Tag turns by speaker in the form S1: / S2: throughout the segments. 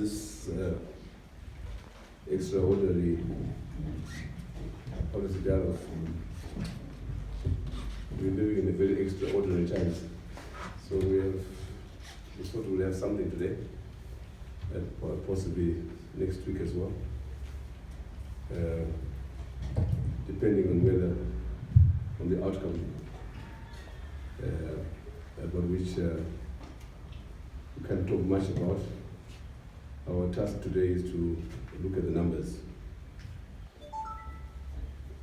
S1: this extraordinary policy dialogue. We're living in a very extraordinary times. So we thought we'll have something today, and possibly next week as well, depending on the outcome, about which we can't talk much about. Our task today is to look at the numbers.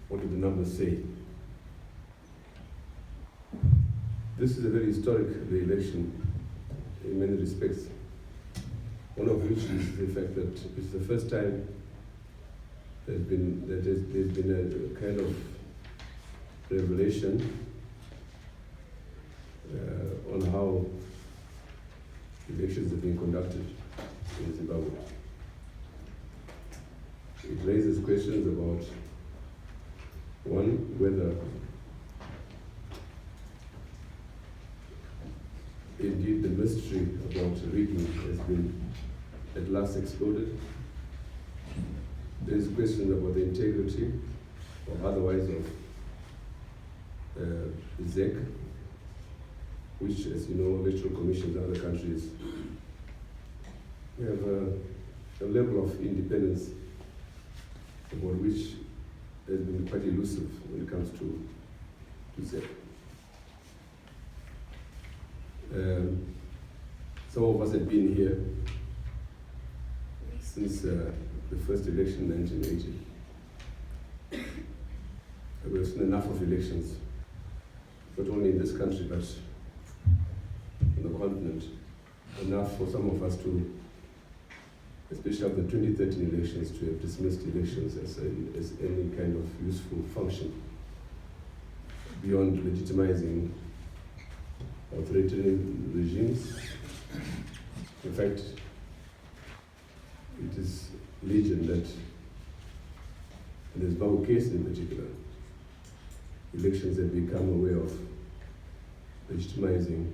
S1: What do the numbers say? This is a very historic election in many respects. One of which is the fact that it's the first time there's been a kind of revelation on how elections have been conducted in Zimbabwe. It raises questions about, one, whether indeed the mystery about rigging has been at last exploded. There's questions about the integrity or otherwise of ZEC, which, as you know, electoral commissions in other countries have a level of independence about which has been quite elusive when it comes to ZEC. Some of us have been here since the first election in 1980. We've seen enough of elections, not only in this country but on the continent. Enough for some of us to, especially after the 2013 elections, to have dismissed elections as any kind of useful function beyond legitimizing authoritarian regimes. In fact, it is legend that in the Zimbabwe case in particular, elections have become a way of legitimizing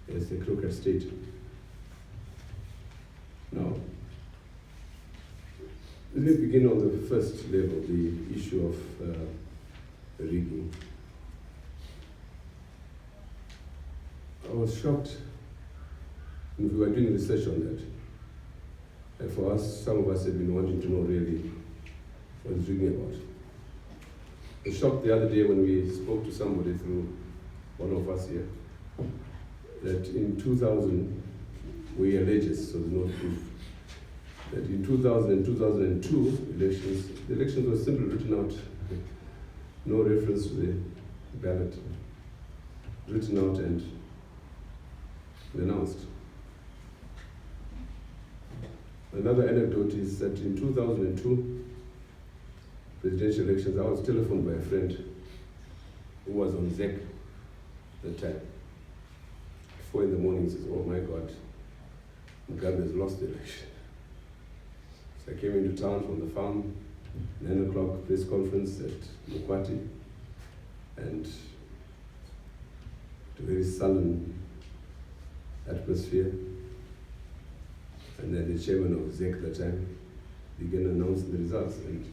S1: a technocrat state. Now, let me begin on the first level, the issue of rigging. I was shocked when we were doing research on that. And for us, some of us have been wanting to know really what it's rigging about. I was shocked the other day when we spoke to somebody through one of us here, that in 2000, we alleges, so there's no proof, that in 2000 and 2002 elections, the elections were simply written out, no reference to the ballot, written out and announced. Another anecdote is that in 2002 presidential elections, I was telephoned by a friend who was on ZEC at the time. 4 in the morning, he says, "Oh my God, Mugabe has lost the election." So I came into town from the farm, 9 o'clock press conference at Mukwati, and a very sullen atmosphere. And then the chairman of ZEC at the time began announcing the results, and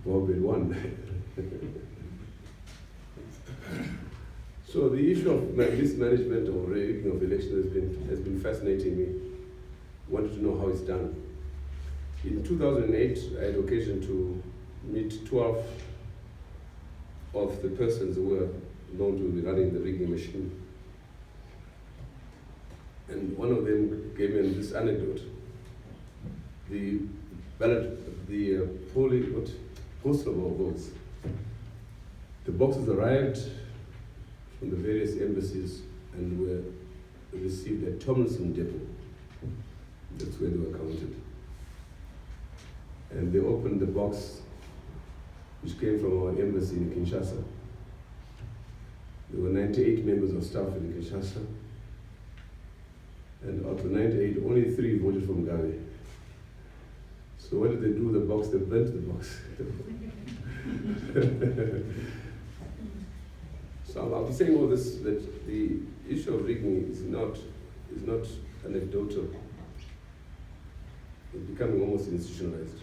S1: Bob had won. So the issue of mismanagement or rigging of elections has been fascinating me. I wanted to know how it's done. In 2008, I had occasion to meet 12 of the persons who were known to be running the rigging machine. And one of them gave me this anecdote. The postal votes, the boxes arrived from the various embassies and were received at Tomlinson Depot. That's where they were counted. And they opened the box which came from our embassy in Kinshasa. There were 98 members of staff in Kinshasa. And out of 98, only 3 voted for Mugabe. So what did they do with the box? They burnt the box. So I'll be saying all this, that the issue of rigging is not anecdotal. It's becoming almost institutionalized.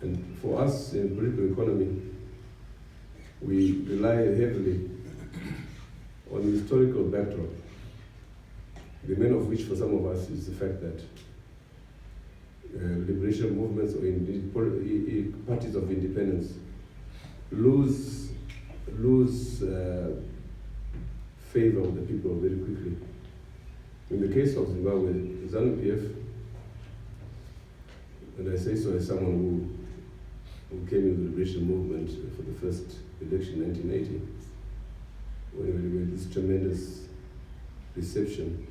S1: And for us in political economy, we rely heavily on the historical backdrop, the main of which for some of us is the fact that liberation movements or indeed parties of independence lose favor of the people very quickly. In the case of Zimbabwe, ZANU-PF, and I say so as someone who came in the liberation movement for the first election in 1980, when we had this tremendous reception,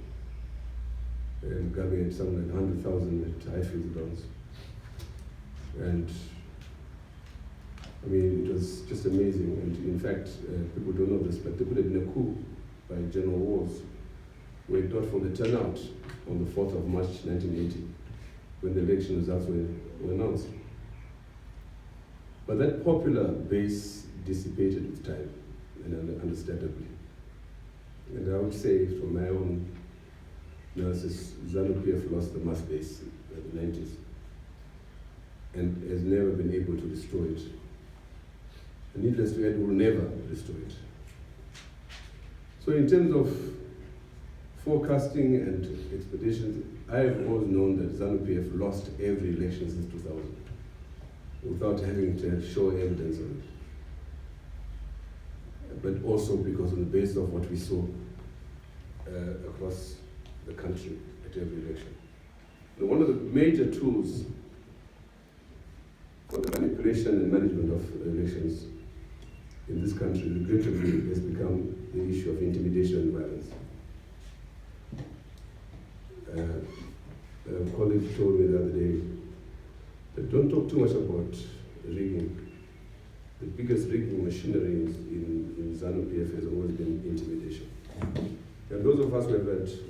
S1: and Mugabe had something like 100,000 at Highfield grounds. And I mean, it was just amazing. And in fact, people don't know this, but there could have been a coup by General Wars, were it not for the turnout on the 4th of March 1980, when the election results were announced. But that popular base dissipated with time, and understandably. And I would say, from my own analysis, ZANU-PF lost the mass base in the 90s and has never been able to restore it. And needless to add, will never restore it. So in terms of forecasting and expectations, I have always known that ZANU-PF lost every election since 2000 without having to show evidence of it. But also because on the basis of what we saw across the country at every election. Now, one of the major tools for the manipulation and management of elections in this country, regrettably, has become the issue of intimidation and violence. A colleague told me the other day that don't talk too much about rigging. The biggest rigging machinery in ZANU-PF has always been intimidation. And those of us who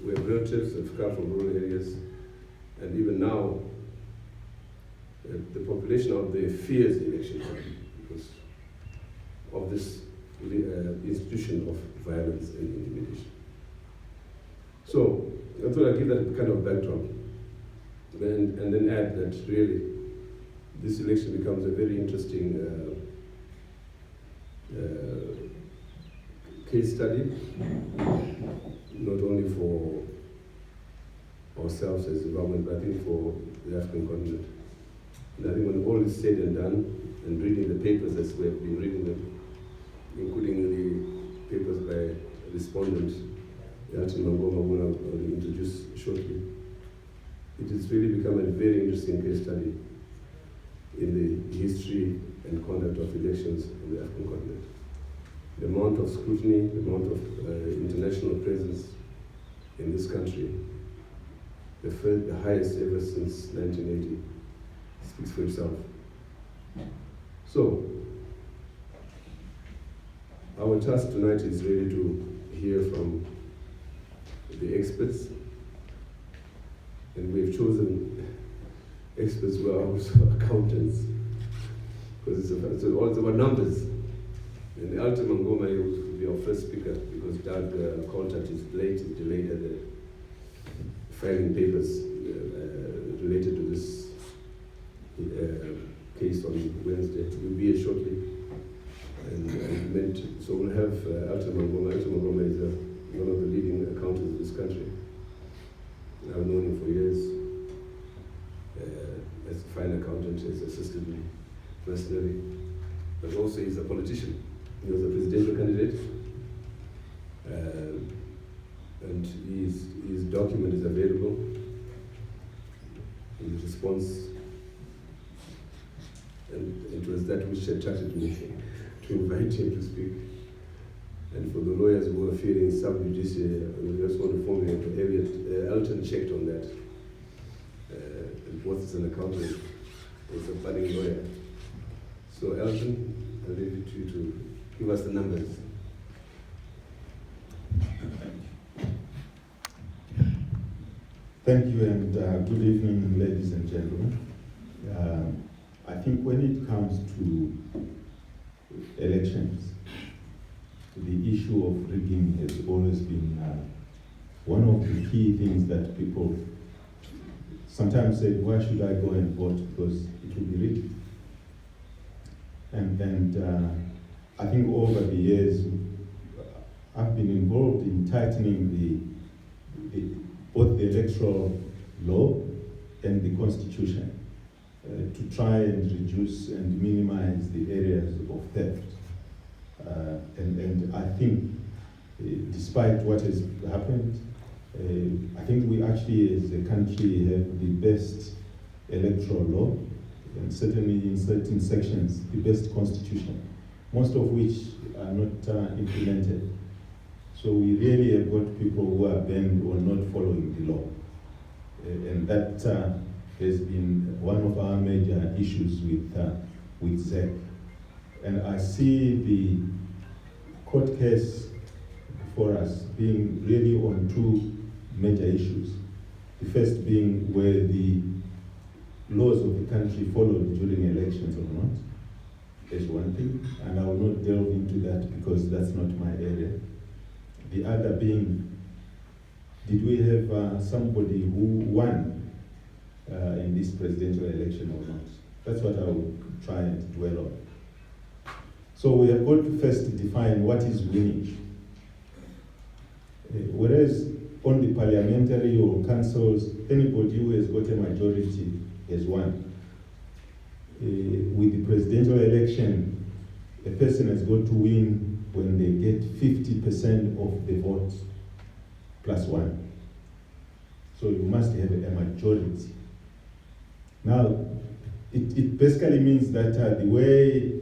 S1: have relatives who have come from rural areas, and even now, the population out there fears elections because of this institution of violence and intimidation. So I thought I'd give that kind of backdrop, and then add that really this election becomes a very interesting case study, not only for ourselves as Zimbabweans, but I think for the African continent. And I think when all is said and done, and reading the papers as we have been reading them, including the papers by respondent Elton Mangoma, who I will introduce shortly, it has really become a very interesting case study in the history and conduct of elections on the African continent. The amount of scrutiny, the amount of international presence in this country, the highest ever since 1980, speaks for itself. So, our task tonight is really to hear from the experts, and we've chosen experts who are also accountants, because it's all about numbers. And Elton Mangoma will be our first speaker, because Doug contact is delayed at the filing papers related to this case on Wednesday. He'll be here shortly. So we'll have Elton Mangoma. Elton Mangoma is one of the leading accountants of this country. I've known him for years. As a fine accountant, he's assisted me personally, but also he's a politician. He was a presidential candidate, and his document is available. His response, and it was that which attracted me to invite him to speak. And for the lawyers who are feeling sub judice, we just want to formulate Elton checked on that. And both as an accountant, as a budding lawyer. So Elton, I'll leave it to you to give us the numbers.
S2: Thank you, and good evening, ladies and gentlemen. I think when it comes to elections, the issue of rigging has always been one of the key things that people sometimes say, why should I go and vote? Because it will be rigged. And I think over the years, I've been involved in tightening both the electoral law and the constitution to try and reduce and minimize the areas of theft. And I think, despite what has happened, I think we actually, as a country, have the best electoral law, and certainly in certain sections, the best constitution, most of which are not implemented. So we really have got people who are bent on not following the law. And that has been one of our major issues with ZEC. And I see the court case before us being really on two major issues. The first being where the laws of the country followed during elections or not, is one thing, and I will not delve into that because that's not my area. The other being, did we have somebody who won in this presidential election or not? That's what I will try and dwell on. So we have got to first define what is winning. Whereas on the parliamentary or councils, anybody who has got a majority has won. With the presidential election, a person has got to win when they get 50% of the votes plus one. So you must have a majority. Now, it basically means that the way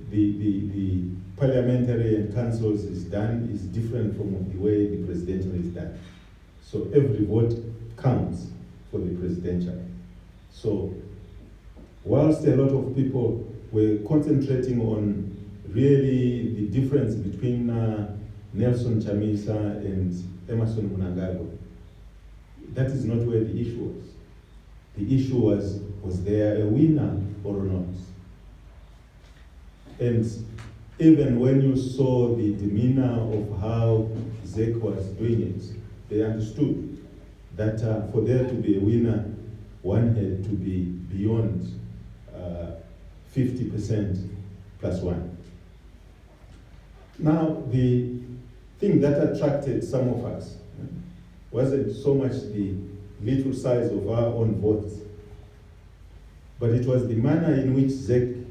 S2: the parliamentary and councils is done is different from the way the presidential is done. So every vote counts for the presidential. So whilst a lot of people were concentrating on really the difference between Nelson Chamisa and Emerson Mnangagwa, that is not where the issue was. The issue was there a winner or not? And even when you saw the demeanor of how ZEC was doing it, they understood that for there to be a winner, one had to be beyond 50% plus one. Now, the thing that attracted some of us wasn't so much the little size of our own votes, but it was the manner in which ZEC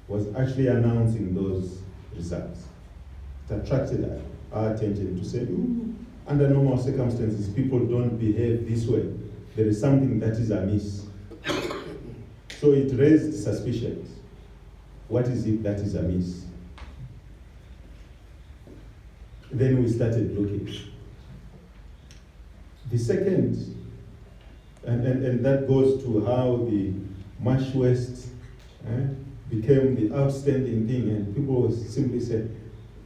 S2: was actually announcing those results. It attracted our attention to say, under normal circumstances, people don't behave this way. There is something that is amiss. So it raised suspicions. What is it that is amiss? Then we started looking. The second, and that goes to how the March West became the outstanding thing, and people simply said,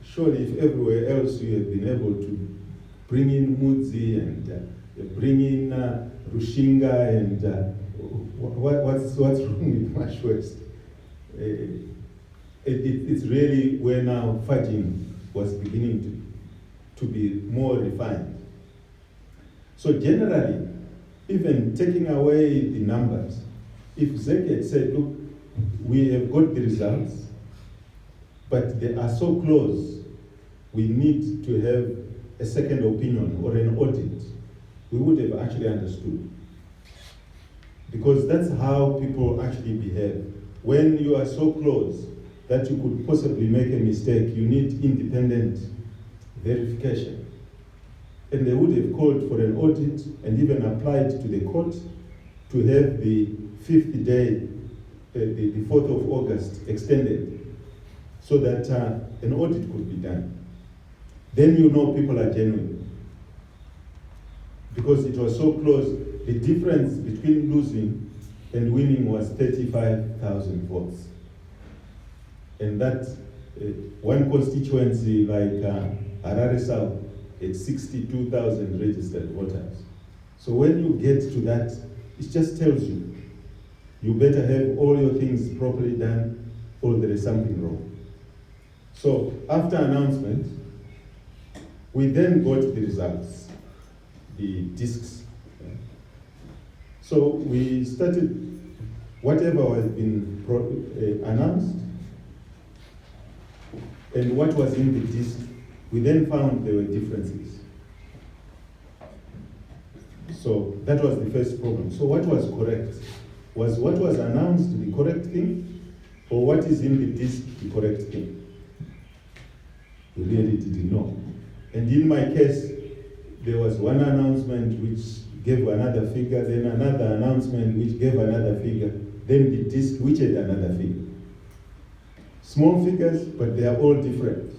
S2: surely if everywhere else you have been able to bring in Mudzi and bring in Rushinga and what's wrong with March West? It's really where now fudging was beginning to be more refined. So generally, even taking away the numbers, if ZEC had said, look, we have got the results, but they are so close, we need to have a second opinion or an audit, we would have actually understood. Because that's how people actually behave. When you are so close that you could possibly make a mistake, you need independent verification. And they would have called for an audit and even applied to the court to have the 5th day, the 4th of August extended so that an audit could be done. Then you know people are genuine. Because it was so close, the difference between losing and winning was 35,000 votes. And that one constituency like Harare South had 62,000 registered voters. So when you get to that, it just tells you, you better have all your things properly done or there is something wrong. So after announcement, we then got the results. the discs. So we started whatever has been announced and what was in the disc. We then found there were differences. So that was the first problem. So what was correct? Was what was announced the correct thing, or what is in the disc the correct thing? We really didn't know. And in my case, there was one announcement which gave another figure, then another announcement which gave another figure, then the disc which had another figure. Small figures, but they are all different.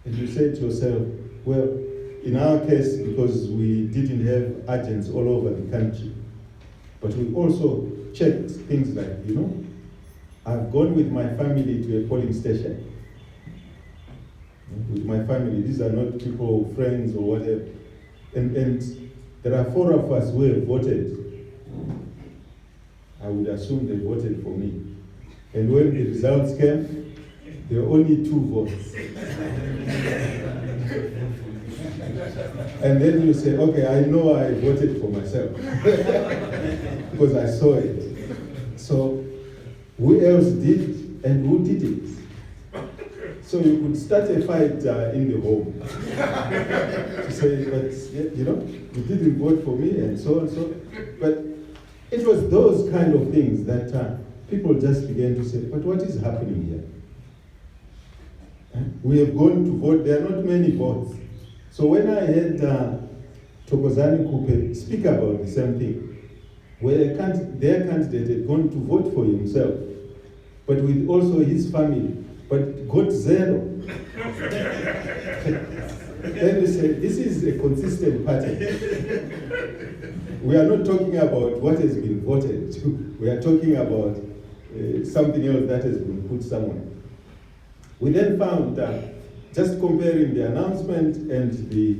S2: And you say to yourself, well, in our case, because we didn't have agents all over the country, but we also checked things like, I've gone with my family to a polling station. With my family, these are not people, friends or whatever. And there are 4 of us who have voted. I would assume they voted for me. And when the results came, there were only 2 votes. And then you say, okay, I know I voted for myself because I saw it. So who else did and who did it? So you could start a fight in the home to say, but you didn't vote for me and so on. So, but it was those kind of things that people just began to say, but what is happening here? We have gone to vote, there are not many votes. So when I heard Thokozani Kupe speak about the same thing, where their candidate had gone to vote for himself, but with also his family, but got 0. Then we say, this is a consistent pattern. We are not talking about what has been voted. We are talking about something else that has been put somewhere. We then found that just comparing the announcement and the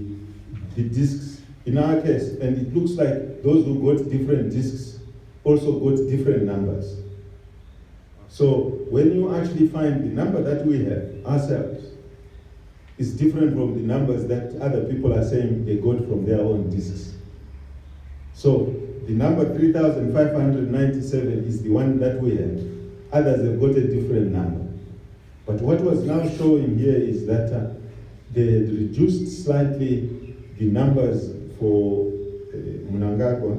S2: discs, in our case, and it looks like those who got different discs also got different numbers. So when you actually find the number that we have ourselves is different from the numbers that other people are saying they got from their own discs. So the number 3,597 is the one that we have. Others have got a different number. But what was now showing here is that they had reduced slightly the numbers for Mnangagwa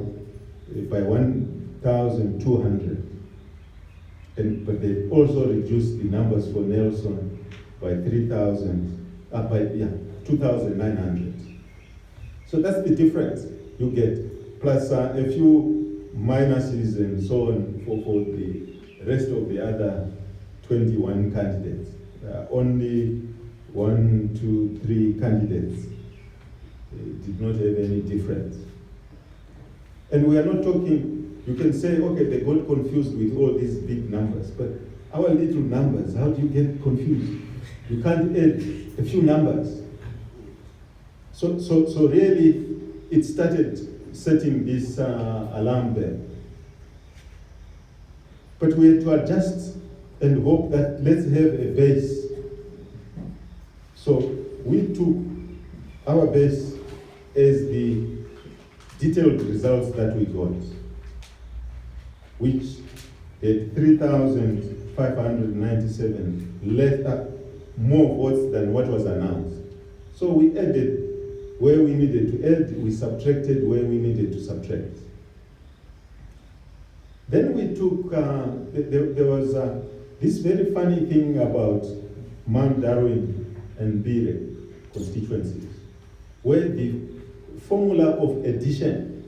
S2: by 1,200. But they also reduced the numbers for Nelson by 2,900. So that's the difference you get, plus a few minuses and so on for the rest of the other 21 candidates. Only 1, 2, 3 candidates did not have any difference. And we are not talking, you can say, okay, they got confused with all these big numbers, but our little numbers, how do you get confused? You can't add a few numbers. So really, it started setting this alarm bell. But we had to adjust and hope that let's have a base. So we took our base as the detailed results that we got, which had 3,597 less, more votes than what was announced. So we added where we needed to add, we subtracted where we needed to subtract. Then we took, there was this very funny thing about Mount Darwin and Bire constituencies, where the formula of addition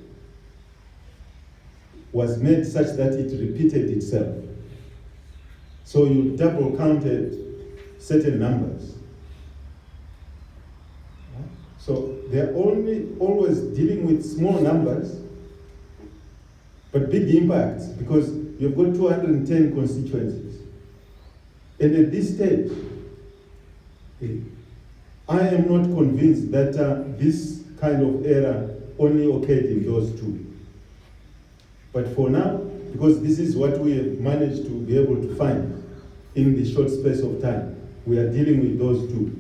S2: was made such that it repeated itself. So you double counted certain numbers. So they're always dealing with small numbers, but big impacts, because you've got 210 constituencies. And at this stage, I am not convinced that this kind of error only occurred in those 2. But for now, because this is what we have managed to be able to find in the short space of time, we are dealing with those 2.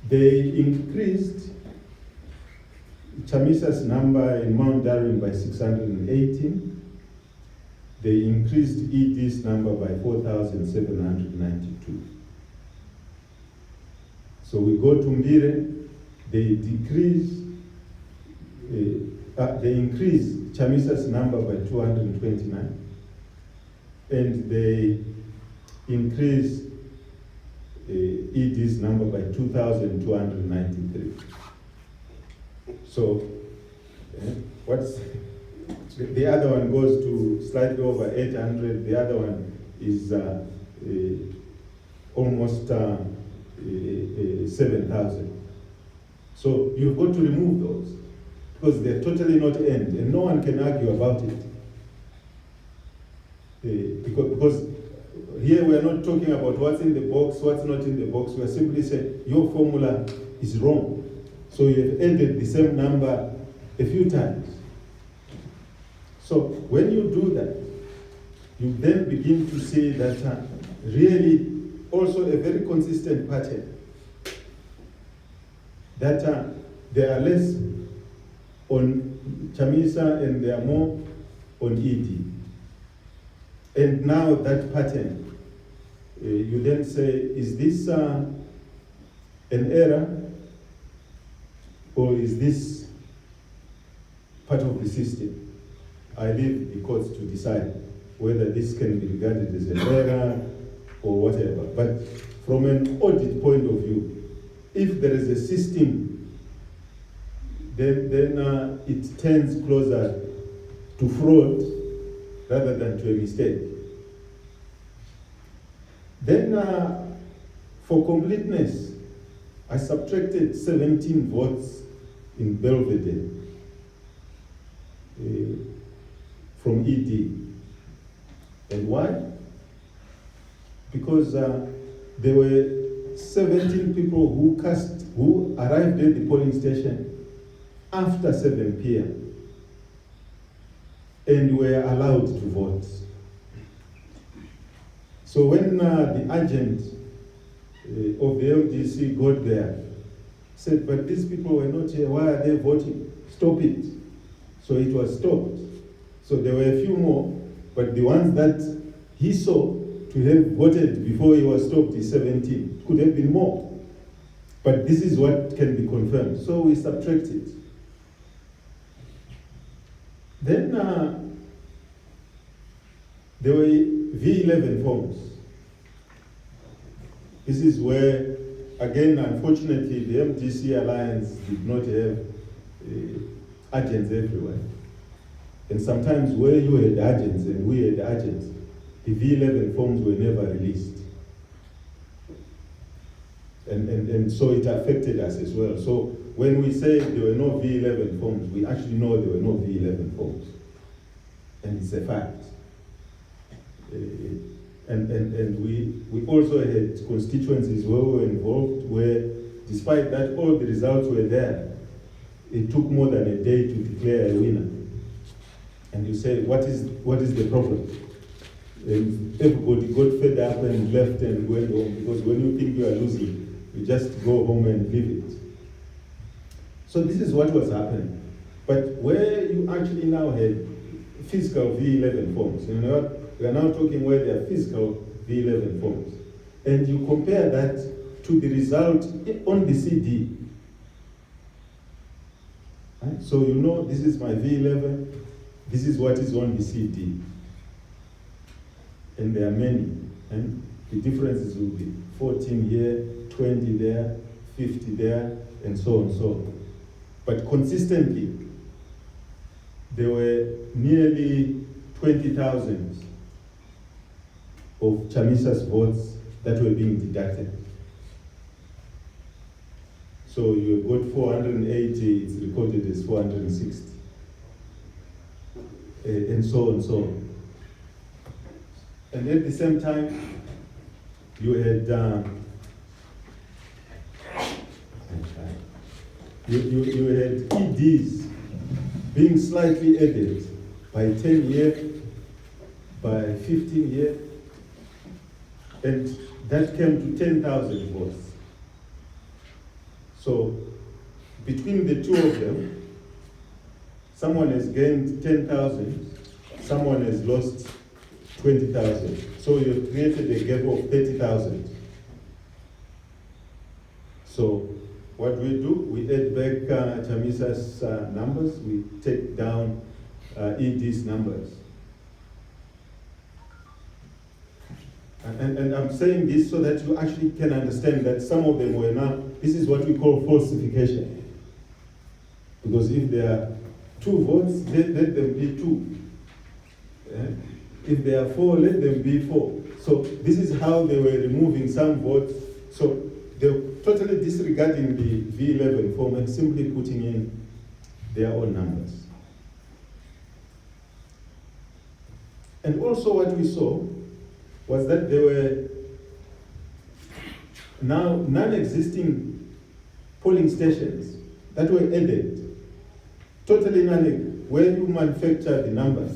S2: They increased Chamisa's number in Mount Darwin by 618. They increased ED's number by 4,792. So we go to Mbire, they increase Chamisa's number by 229, and they increase ED's number by 2,293. So what's the other one goes to slightly over 800. The other one is almost 7,000. So you've got to remove those because they're totally not end, and no one can argue about it. Because here we are not talking about what's in the box, what's not in the box. We are simply saying your formula is wrong. So you have entered the same number a few times. So when you do that, you then begin to see that really also a very consistent pattern. That there are less on Chamisa and there are more on ED. And now that pattern, you then say, is this an error? Or is this part of the system? I leave the courts to decide whether this can be regarded as an error or whatever. But from an audit point of view, if there is a system, then it tends closer to fraud rather than to a mistake. Then for completeness, I subtracted 17 votes in Belvedere from ED. And why? Because there were 17 people who arrived at the polling station after 7 p.m. and were allowed to vote. So when the agent of the LDC got there, said, but these people were not here, why are they voting? Stop it. So it was stopped. So there were a few more, but the ones that he saw to have voted before he was stopped is 17. Could have been more. But this is what can be confirmed. So we subtracted. Then there were V11 forms. This is where, again, unfortunately, the MDC Alliance did not have agents everywhere. And sometimes where you had agents and we had agents, the V11 forms were never released. And so it affected us as well. So when we say there were no V11 forms, we actually know there were no V11 forms. And it's a fact. And we also had constituencies where we were involved where, despite that all the results were there, it took more than a day to declare a winner. And you say, what is the problem? And everybody got fed up and left and went home, because when you think you are losing, you just go home and leave it. So this is what was happening. But where you actually now had physical V11 forms, you know what? We are now talking where there are physical V11 forms. And you compare that to the result on the CD. Right? So you know this is my V11, this is what is on the CD. And there are many. And the differences will be 14 here, 20 there, 50 there, and so on and so on. But consistently, there were nearly 20,000 of Chamisa's votes that were being deducted. So you got 480, it's recorded as 460. And so on and so on. And at the same time, you had you had EDs being slightly added by 10 years, by 15 years, and that came to 10,000 votes. So between the two of them, Someone has gained 10,000, someone has lost 20,000. So you've created a gap of 30,000. So what we do, we add back Chamisa's numbers, we take down ED's numbers. And I'm saying this so that you actually can understand that some of them were now, this is what we call falsification. Because if there are 2 votes, let them be 2. If there are 4, let them be 4. So this is how they were removing some votes. So they're totally disregarding the V11 form and simply putting in their own numbers. And also what we saw was that there were now non-existing polling stations that were added, totally where you manufacture the numbers.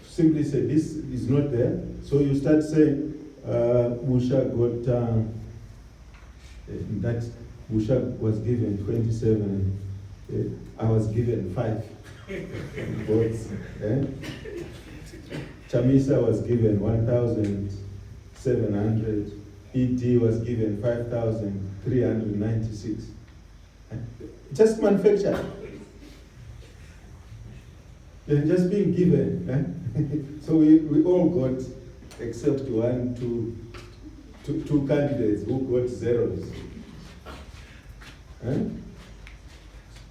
S2: Simply say this is not there, so you start saying Busha got that Busha was given 27, I was given 5 votes. Chamisa was given 1,700. ED was given 5,396. Just manufacture. They're just being given. So we all got, except 2 candidates who got zeros.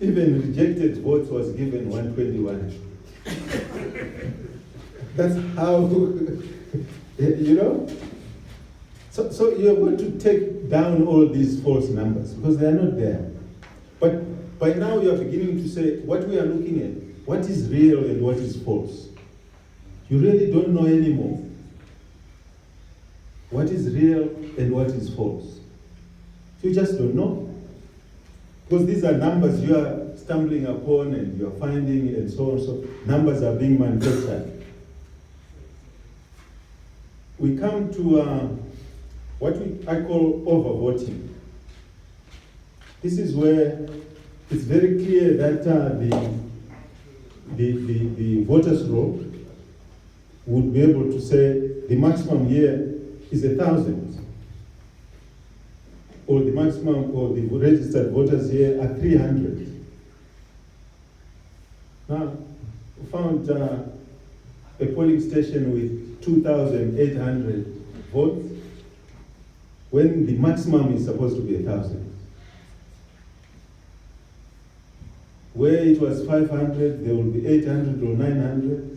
S2: Even rejected votes was given 121. That's how, you know? So you're going to take down all these false numbers because they're not there. But by now you're beginning to say what we are looking at, what is real and what is false. You really don't know anymore what is real and what is false. You just don't know. Because these are numbers you are stumbling upon and you are finding and so on. So numbers are being manufactured. We come to what I call overvoting. This is where it's very clear that the voters' roll would be able to say the maximum here is 1,000, or the maximum, or the registered voters here are 300. Now, we found a polling station with 2,800 votes, when the maximum is supposed to be 1,000. Where it was 500, there will be 800 or 900.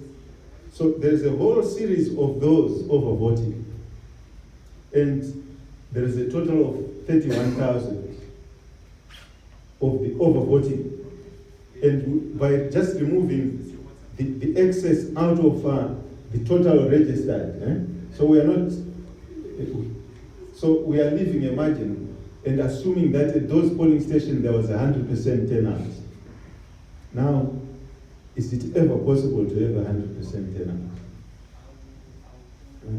S2: So there's a whole series of those overvoting. And there is a total of 31,000 of the overvoting. And by just removing the excess out of the total registered, so we are not, so we are leaving a margin and assuming that at those polling stations there was 100% turnout. Now, is it ever possible to have 100% turnout?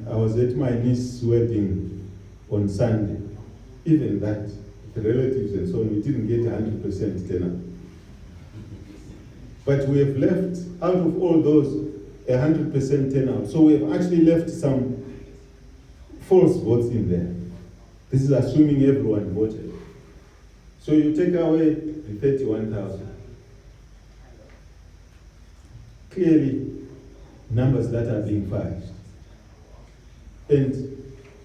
S2: I was at my niece's wedding on Sunday. Even that, the relatives and so on, we didn't get 100% turnout. But we have left, out of all those, 100% turnout. So we have actually left some false votes in there. This is assuming everyone voted. So you take away the 31,000. Clearly, numbers that are being fudged. And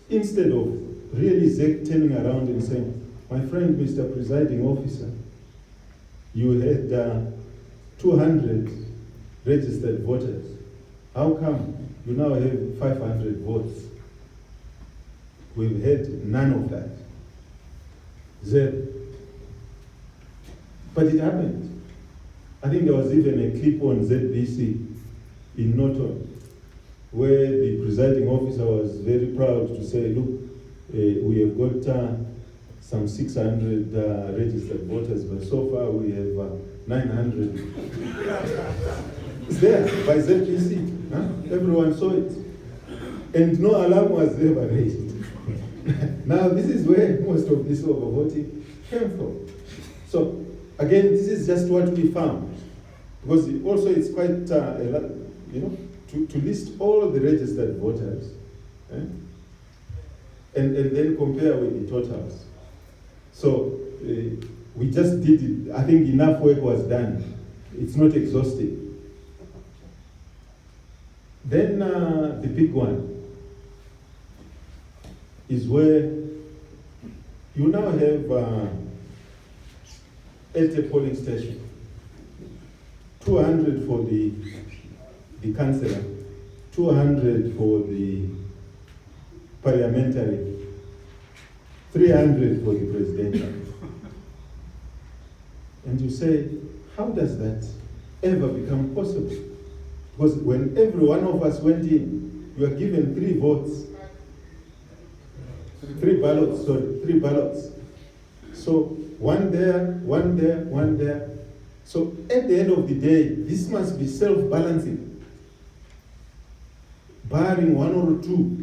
S2: instead of really ZEC turning around and saying, my friend, Mr. Presiding Officer, you had 200 registered voters. How come you now have 500 votes? We've had none of that. Zero. But it happened. I think there was even a clip on ZBC in Norton where the presiding officer was very proud to say, look, we have got some 600 registered voters, but so far we have 900. It's there by ZBC. Everyone saw it. And no alarm was ever raised. Now this is where most of this overvoting came from. So Again, this is just what we found, because also it's quite a lot, to list all the registered voters, and then compare with the totals. So we just did it. I think enough work was done. It's not exhaustive. Then the big one is where you now have at a polling station 200 for the councillor, 200 for the parliamentary, 300 for the presidential. And you say, how does that ever become possible? Because when every one of us went in, you are given 3 votes, 3 ballots. So one there, one there, one there. So at the end of the day, this must be self-balancing, barring 1 or 2.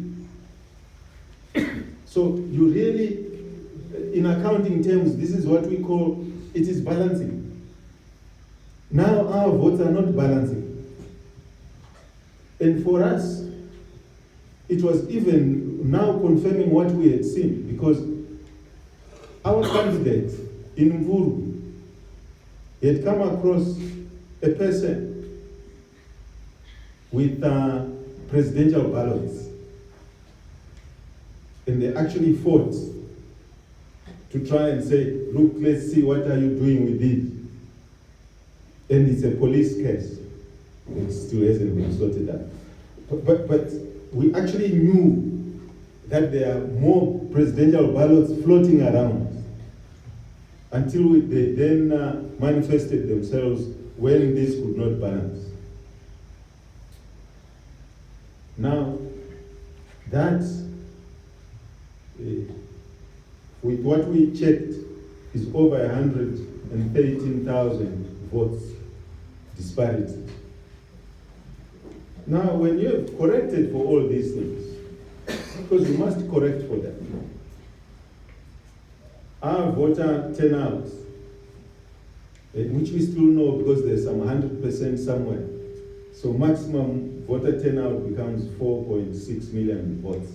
S2: So you really, in accounting terms, this is what we call, it is balancing. Now our votes are not balancing. And for us, it was even now confirming what we had seen, because our candidate in Mvuru had come across a person with presidential ballots. And they actually fought to try and say, look, let's see, what are you doing with it? And it's a police case. It still hasn't been sorted out. But we actually knew that there are more presidential ballots floating around until they then manifested themselves when this could not balance. Now, that, with what we checked, is over 113,000 votes disparity. Now, when you have corrected for all these things, because you must correct for them, our voter turnout, which we still know because there's some 100% somewhere, so maximum voter turnout becomes 4.6 million votes.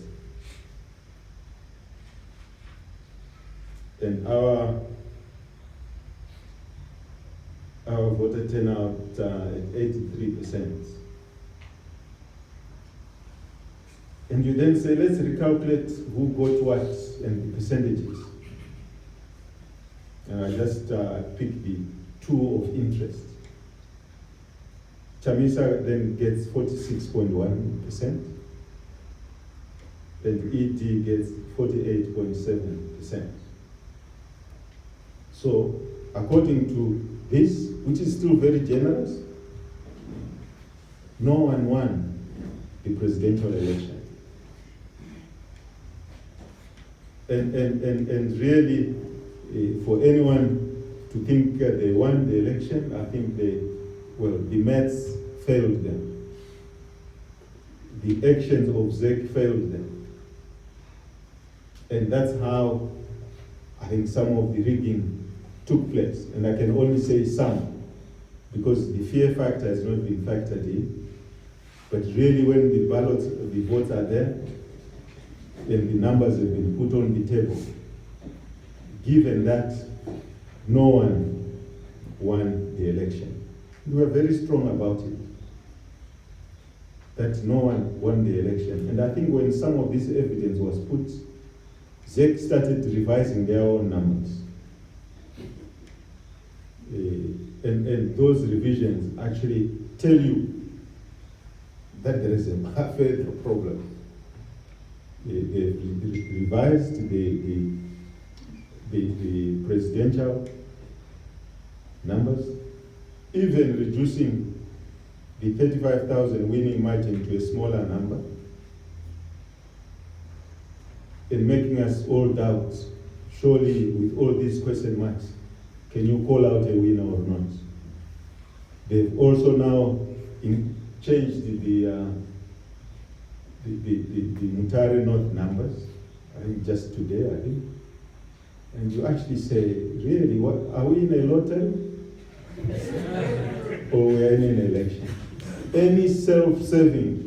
S2: And our voter turnout at 83%. And you then say, let's recalculate who got what and the percentages. And I just picked the 2 of interest. Chamisa then gets 46.1%, and ED gets 48.7%. So, according to this, which is still very generous, no one won the presidential election. And really, for anyone to think they won the election, I think the maths failed them. The actions of ZEC failed them. And that's how I think some of the rigging took place. And I can only say some, because the fear factor has not been factored in. But really, when the ballots, the votes are there, and the numbers have been put on the table, given that no one won the election. We were very strong about it, that no one won the election. And I think when some of this evidence was put, ZEC started revising their own numbers. And those revisions actually tell you that there is a further problem. They revised the presidential numbers, even reducing the 35,000 winning margin to a smaller number, and making us all doubt, surely with all these question marks, can you call out a winner or not? They've also now changed the Mutare North numbers, I think just today, and you actually say, really, what are we in a lottery? Or we are in an election? Any self-serving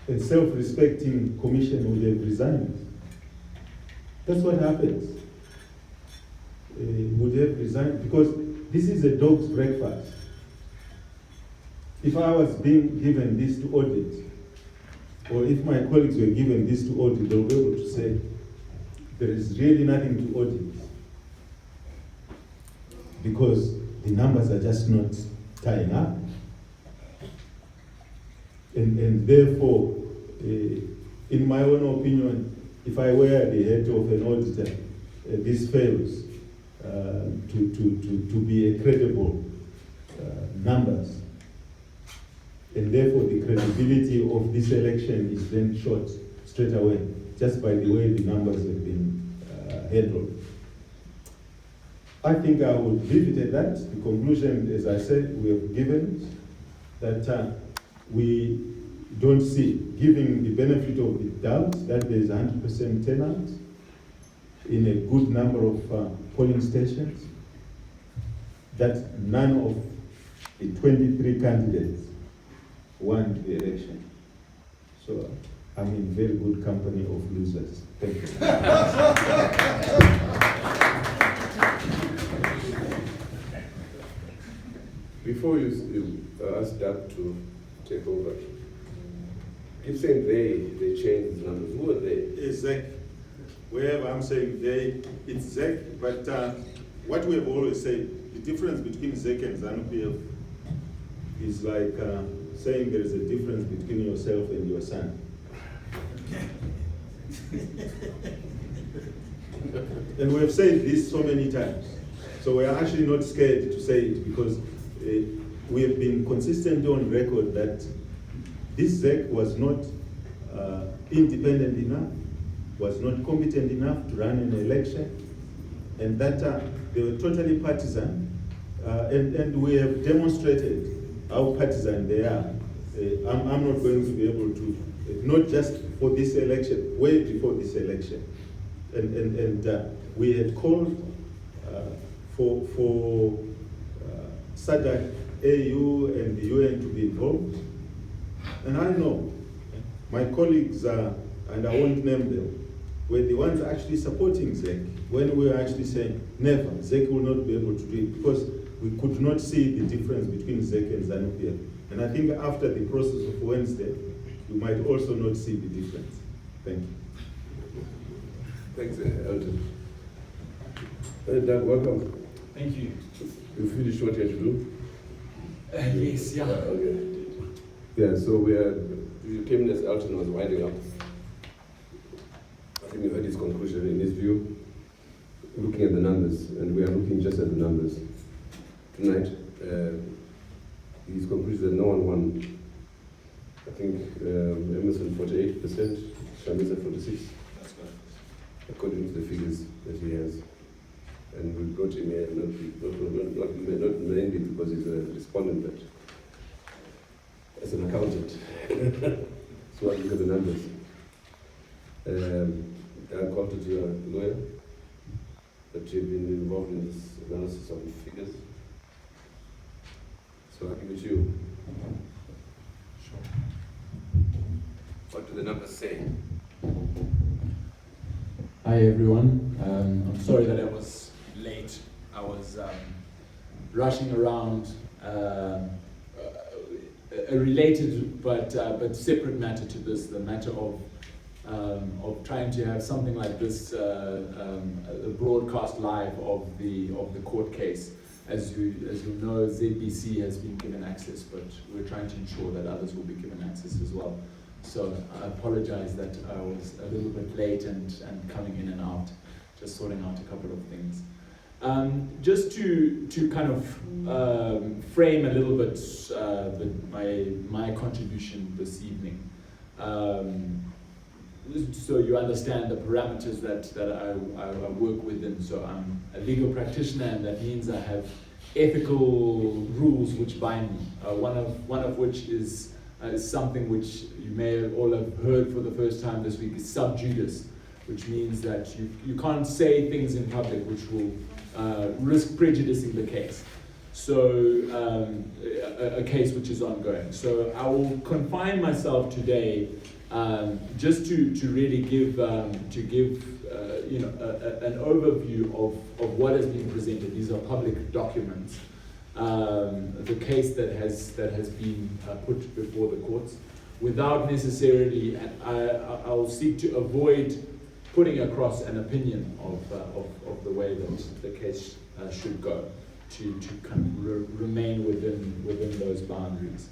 S2: and self-respecting commission would have resigned. That's what happens. Would have resigned, because this is a dog's breakfast. If I was being given this to audit, or if my colleagues were given this to audit, they'll be able to say, there is really nothing to audit, because the numbers are just not tying up. And therefore, in my own opinion, if I were the head of an auditor, this fails to be a credible numbers. And therefore, the credibility of this election is then shot straight away, just by the way the numbers have been handled. I think I would leave it at that. The conclusion, as I said, we have given that we don't see, giving the benefit of the doubt that there is 100% turnout in a good number of polling stations, that none of the 23 candidates won the election. So I'm in very good company of losers. Thank you.
S1: Before you ask Doug to take over, keep saying they changed the numbers. Who are they?
S2: It's ZEC. Wherever I'm saying they, it's ZEC. But what we have always said, the difference between ZEC and ZANU-PF is like saying there is a difference between yourself and your son. And we have said this so many times. So we are actually not scared to say it, because we have been consistent on record that this ZEC was not independent enough, was not competent enough to run an election, and that they were totally partisan, and we have demonstrated how partisan they are. I'm not going to be able to, not just for this election, way before this election. And we had called for SADC, AU, and the UN to be involved. And I know my colleagues, and I won't name them, were the ones actually supporting ZEC when we were actually saying, never, ZEC will not be able to do it, because we could not see the difference between ZEC and ZANU-PF. And I think after the process of Wednesday, you might also not see the difference. Thank you.
S1: Thanks, Elton. Doug, welcome.
S3: Thank you.
S1: You finished what you had to do?
S3: Yes, yeah.
S1: Okay. Yeah, so you came in as Elton was winding up. I think you heard his conclusion in his view, looking at the numbers, and we are looking just at the numbers. Tonight, his conclusion that no one won. I think Emerson 48%, Shamisa 46%.
S3: That's good.
S1: According to the figures that he has. And we brought him here not mainly because he's a respondent, but as an accountant. So I look at the numbers. I called it your lawyer, but you've been involved in this analysis of the figures. So I'll give it to you.
S3: Sure.
S1: What do the numbers say?
S3: Hi everyone. I'm sorry that I was late. I was rushing around a related but separate matter to this, the matter of trying to have something like this, a broadcast live of the court case. As you know, ZBC has been given access, but we're trying to ensure that others will be given access as well. So I apologize that I was a little bit late and coming in and out, just sorting out a couple of things. Just to kind of frame a little bit my contribution this evening, so you understand the parameters that I work within. So I'm a legal practitioner, and that means I have ethical rules which bind me. One of which is something which you may all have heard for the first time this week, is sub judice, which means that you can't say things in public which will risk prejudicing the case. So a case which is ongoing. So I will confine myself today just to really give you know, an overview of what has been presented. These are public documents. The case that has been put before the courts, without necessarily, I'll seek to avoid putting across an opinion of the way that the case should go, to kind of remain within those boundaries.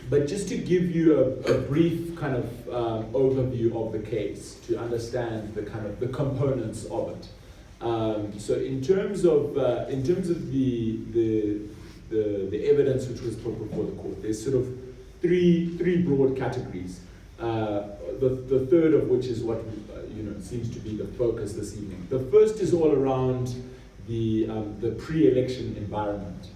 S3: But just to give you a brief kind of overview of the case, to understand the kind of the components of it. So in terms of the evidence which was put before the court, there's sort of three broad categories. The third of which is what you know seems to be the focus this evening. The first is all around the pre-election environment,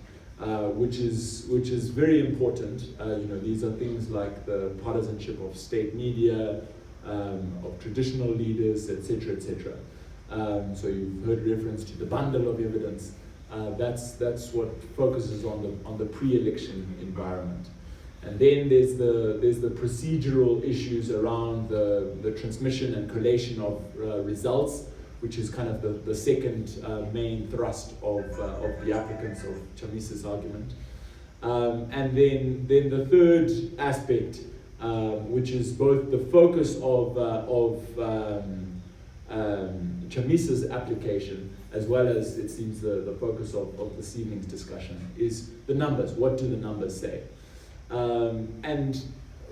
S3: which is very important. You know, these are things like the partisanship of state media, of traditional leaders, etc., etc. So you've heard reference to the bundle of evidence. That's what focuses on the pre-election environment. And then there's the procedural issues around the transmission and collation of results, which is kind of the second main thrust of the applicants of Chamisa's argument. And then the third aspect, which is both the focus of Chamisa's application, as well as it seems the focus of this evening's discussion, is the numbers. What do the numbers say? And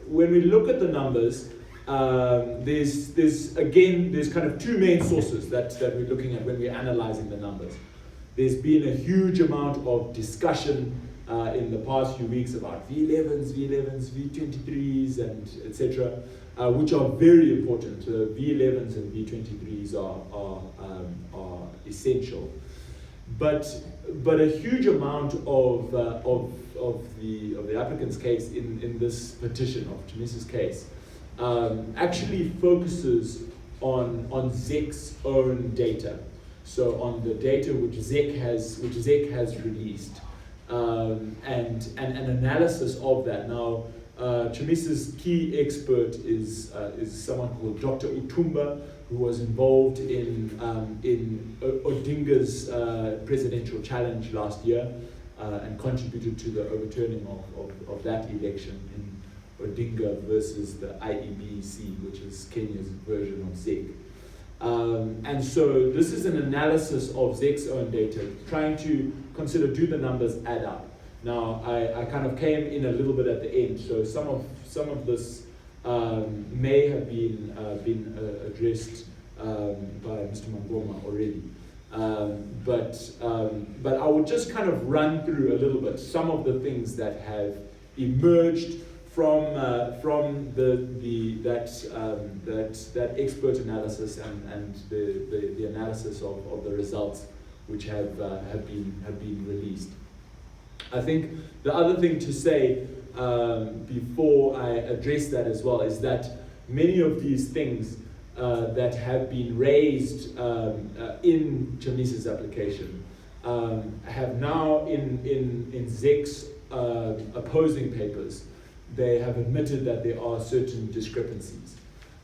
S3: when we look at the numbers, there's kind of two main sources that we're looking at when we're analyzing the numbers. There's been a huge amount of discussion in the past few weeks about V11s, V23s, and etc., which are very important. V11s and V23s are essential, but a huge amount of the applicant's case in this petition of Chamisa's case actually focuses on ZEC's own data. So on the data which ZEC has released, and an analysis of that. Now, Chamisa's key expert is someone called Dr. Utumba, who was involved in Odinga's presidential challenge last year and contributed to the overturning of that election in Odinga versus the IEBC, which is Kenya's version of ZEC. And so this is an analysis of ZEC's own data, trying to consider, do the numbers add up? Now, I kind of came in a little bit at the end, so some of this may have been addressed by Mr. Mangoma already. But I will just kind of run through a little bit some of the things that have emerged from that expert analysis and the analysis of the results which have been released. I think the other thing to say before I address that as well is that many of these things that have been raised in Chamisa's application have now in ZEC's opposing papers, they have admitted that there are certain discrepancies,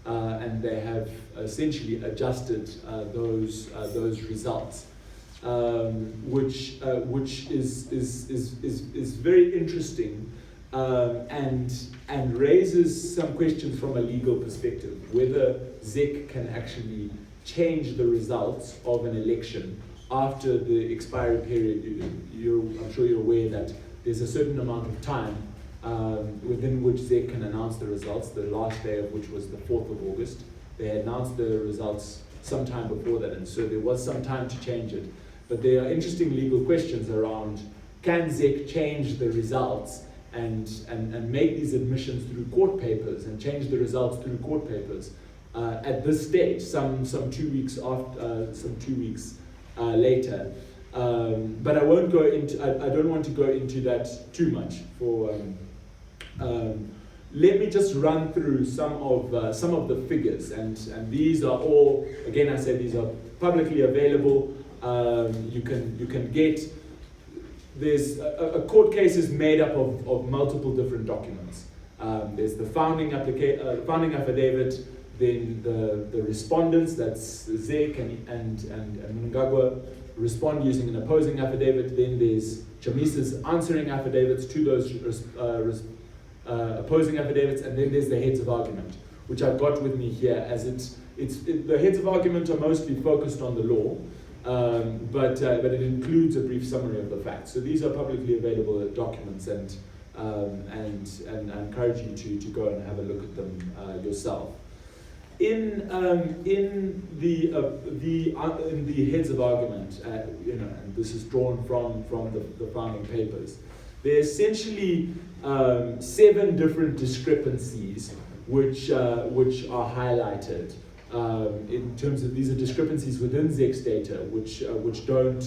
S3: and they have essentially adjusted those results, which is very interesting, and raises some questions from a legal perspective, whether ZEC can actually change the results of an election after the expiry period. I'm sure you're aware that there's a certain amount of time within which ZEC can announce the results, the last day of which was the 4th of August. They announced the results sometime before that, and so there was some time to change it. But there are interesting legal questions around, can ZEC change the results and make these admissions through court papers and change the results through court papers at this stage, some 2 weeks after, some 2 weeks later. But I won't go into. I don't want to go into that too much let me just run through some of the figures, and these are all, again, I said these are publicly available. You can get. There's a court case is made up of multiple different documents. There's the founding affidavit, then the respondents, that's ZEC and Mnangagwa, respond using an opposing affidavit. Then there's Chamisa's answering affidavits to those opposing affidavits, and then there's the heads of argument, which I've got with me here, as the heads of argument are mostly focused on the law, but it includes a brief summary of the facts. So these are publicly available documents, and I encourage you to go and have a look at them yourself. In the heads of argument, and this is drawn from the founding papers, there are essentially 7 different discrepancies which are highlighted in terms of, these are discrepancies within ZEC's data which don't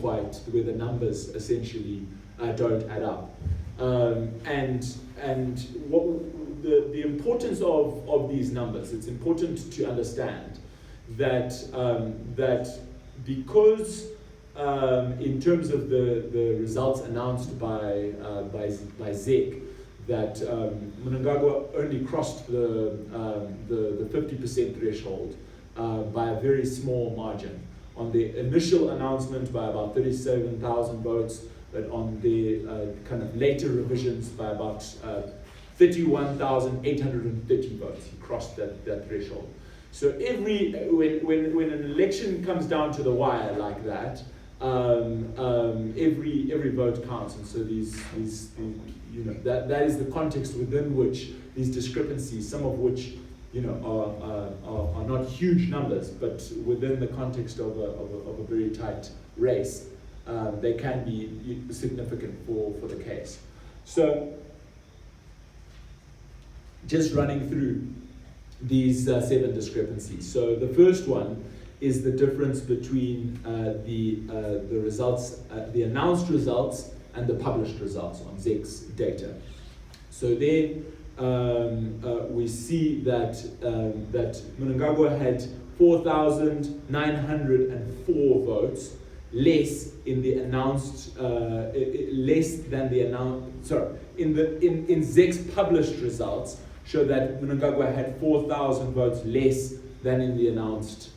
S3: quite, where the numbers essentially don't add up, and what the importance of these numbers, it's important to understand that because in terms of the results announced by ZEC, that Mnangagwa only crossed the 50% threshold by a very small margin. On the initial announcement by about 37,000 votes, but on the kind of later revisions by about 31,830 votes, he crossed that threshold. So when an election comes down to the wire like that, every vote counts, and so these that is the context within which these discrepancies, some of which are not huge numbers, but within the context of a very tight race, they can be significant for the case. So just running through these 7 discrepancies. So the first one is the difference between the results, the announced results and the published results on ZEC's data. So there we see that Mnangagwa had 4,904 votes less in the announced, less than the announced. Sorry, in ZEC's published results show that Mnangagwa had 4,000 votes less than in the announced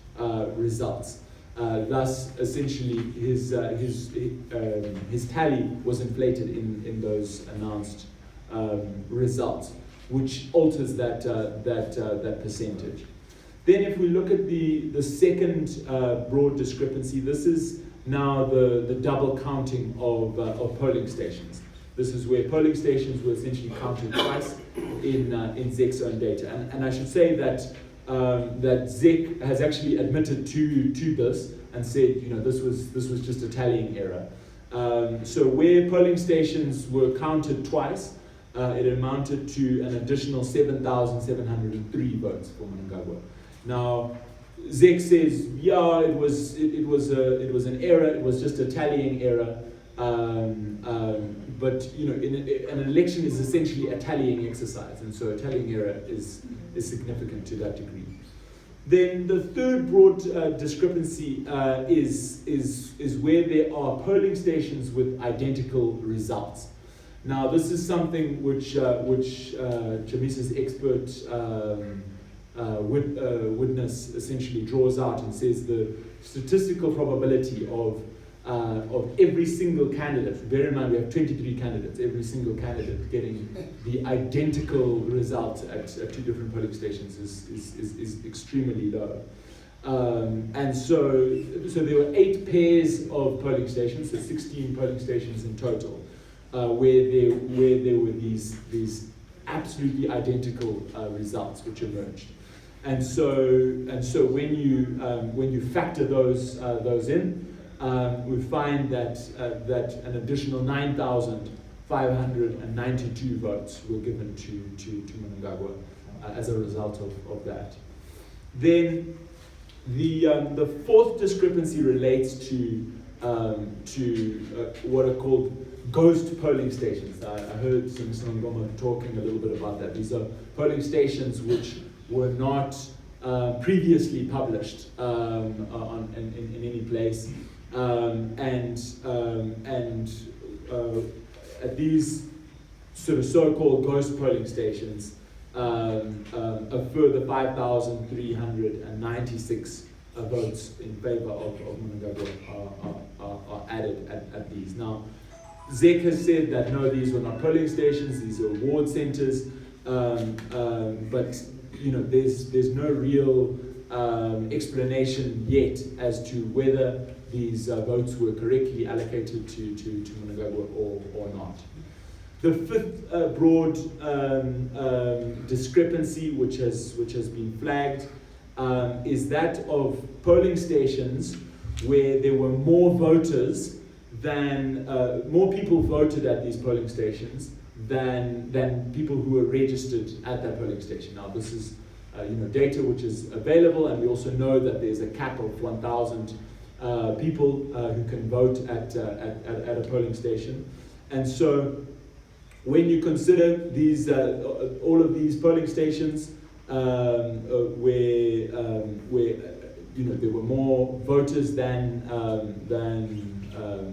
S3: results. Thus, essentially, his tally was inflated in those announced results, which alters that percentage. Then, if we look at the second broad discrepancy, this is now the double counting of polling stations. This is where polling stations were essentially counted twice in ZEC's own data, and I should say that ZEC has actually admitted to this and said, this was just a tallying error. So where polling stations were counted twice, it amounted to an additional 7,703 votes for Mnangagwa. Now, ZEC says, yeah, it was an error. It was just a tallying error. But an election is essentially a tallying exercise, and so a tallying error is significant to that degree. Then the third broad discrepancy is where there are polling stations with identical results. Now, this is something which Chamisa's expert witness essentially draws out and says the statistical probability of every single candidate, bear in mind we have 23 candidates, every single candidate getting the identical result at 2 different polling stations is extremely low. And so there were 8 pairs of polling stations, so 16 polling stations in total, where there were these absolutely identical results which emerged. And so when you factor those in, we find that an additional 9,592 votes were given to Mnangagwa as a result of that. Then the fourth discrepancy relates to what are called ghost polling stations. I heard Mr. Ngoma talking a little bit about that. These are polling stations which were not previously published in any place, at these sort of so-called ghost polling stations, a further 5,396 votes in favor of Mnangagwa are added at these. Now, ZEC has said that no, these were not polling stations; these are ward centres. But there's no real explanation yet as to whether these votes were correctly allocated to Mnangagwa or not. The fifth broad discrepancy which has been flagged is that of polling stations where there were more voters than more people voted at these polling stations than people who were registered at that polling station. Now, this is data which is available, and we also know that there's a cap of 1,000 people who can vote at a polling station, and so when you consider these all of these polling stations where there were more voters than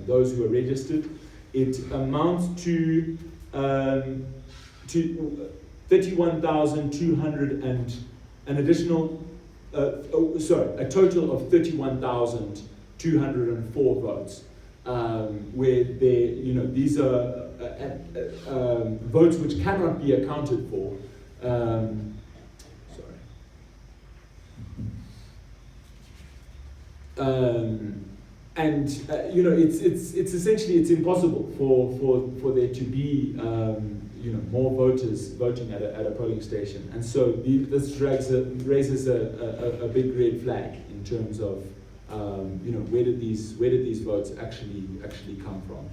S3: those who were registered, it amounts to 31,200 and an additional, a total of 31,204 votes, where these are votes which cannot be accounted for. It's essentially impossible for there to be more voters voting at a polling station, and so this raises a big red flag in terms of where did these votes actually come from.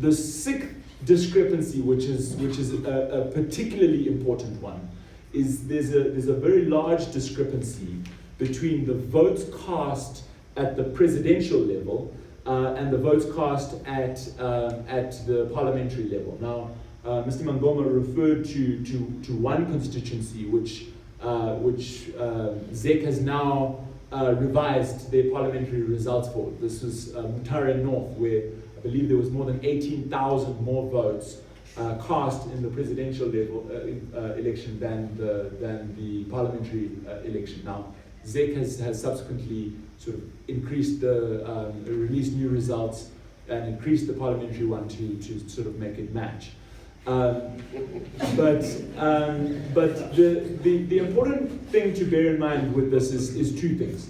S3: The sixth discrepancy, which is a particularly important one, is there's a very large discrepancy between the votes cast at the presidential level and the votes cast at the parliamentary level. Now, Mr. Mangoma referred to one constituency which ZEC has now revised their parliamentary results for. This is Mutare North, where I believe there was more than 18,000 more votes cast in the presidential level election than the parliamentary election. Now, ZEC has subsequently sort of increased released new results and increased the parliamentary one to sort of make it match. But the important thing to bear in mind with this is two things,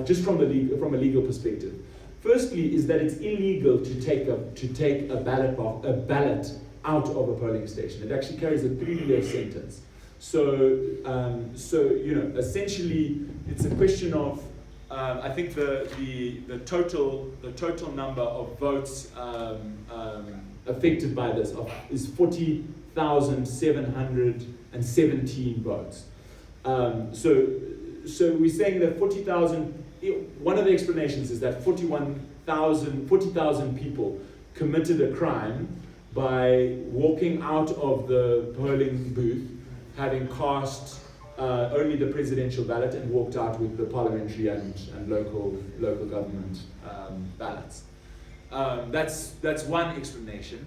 S3: just from a legal perspective. Firstly, is that it's illegal to take a ballot out of a polling station. It actually carries a 3-year sentence. So essentially, it's a question of I think the total number of votes affected by this is 40,717 votes. So we're saying that 40,000. One of the explanations is that 40,000 people committed a crime by walking out of the polling booth, having cast only the presidential ballot and walked out with the parliamentary and local government ballots. That's one explanation.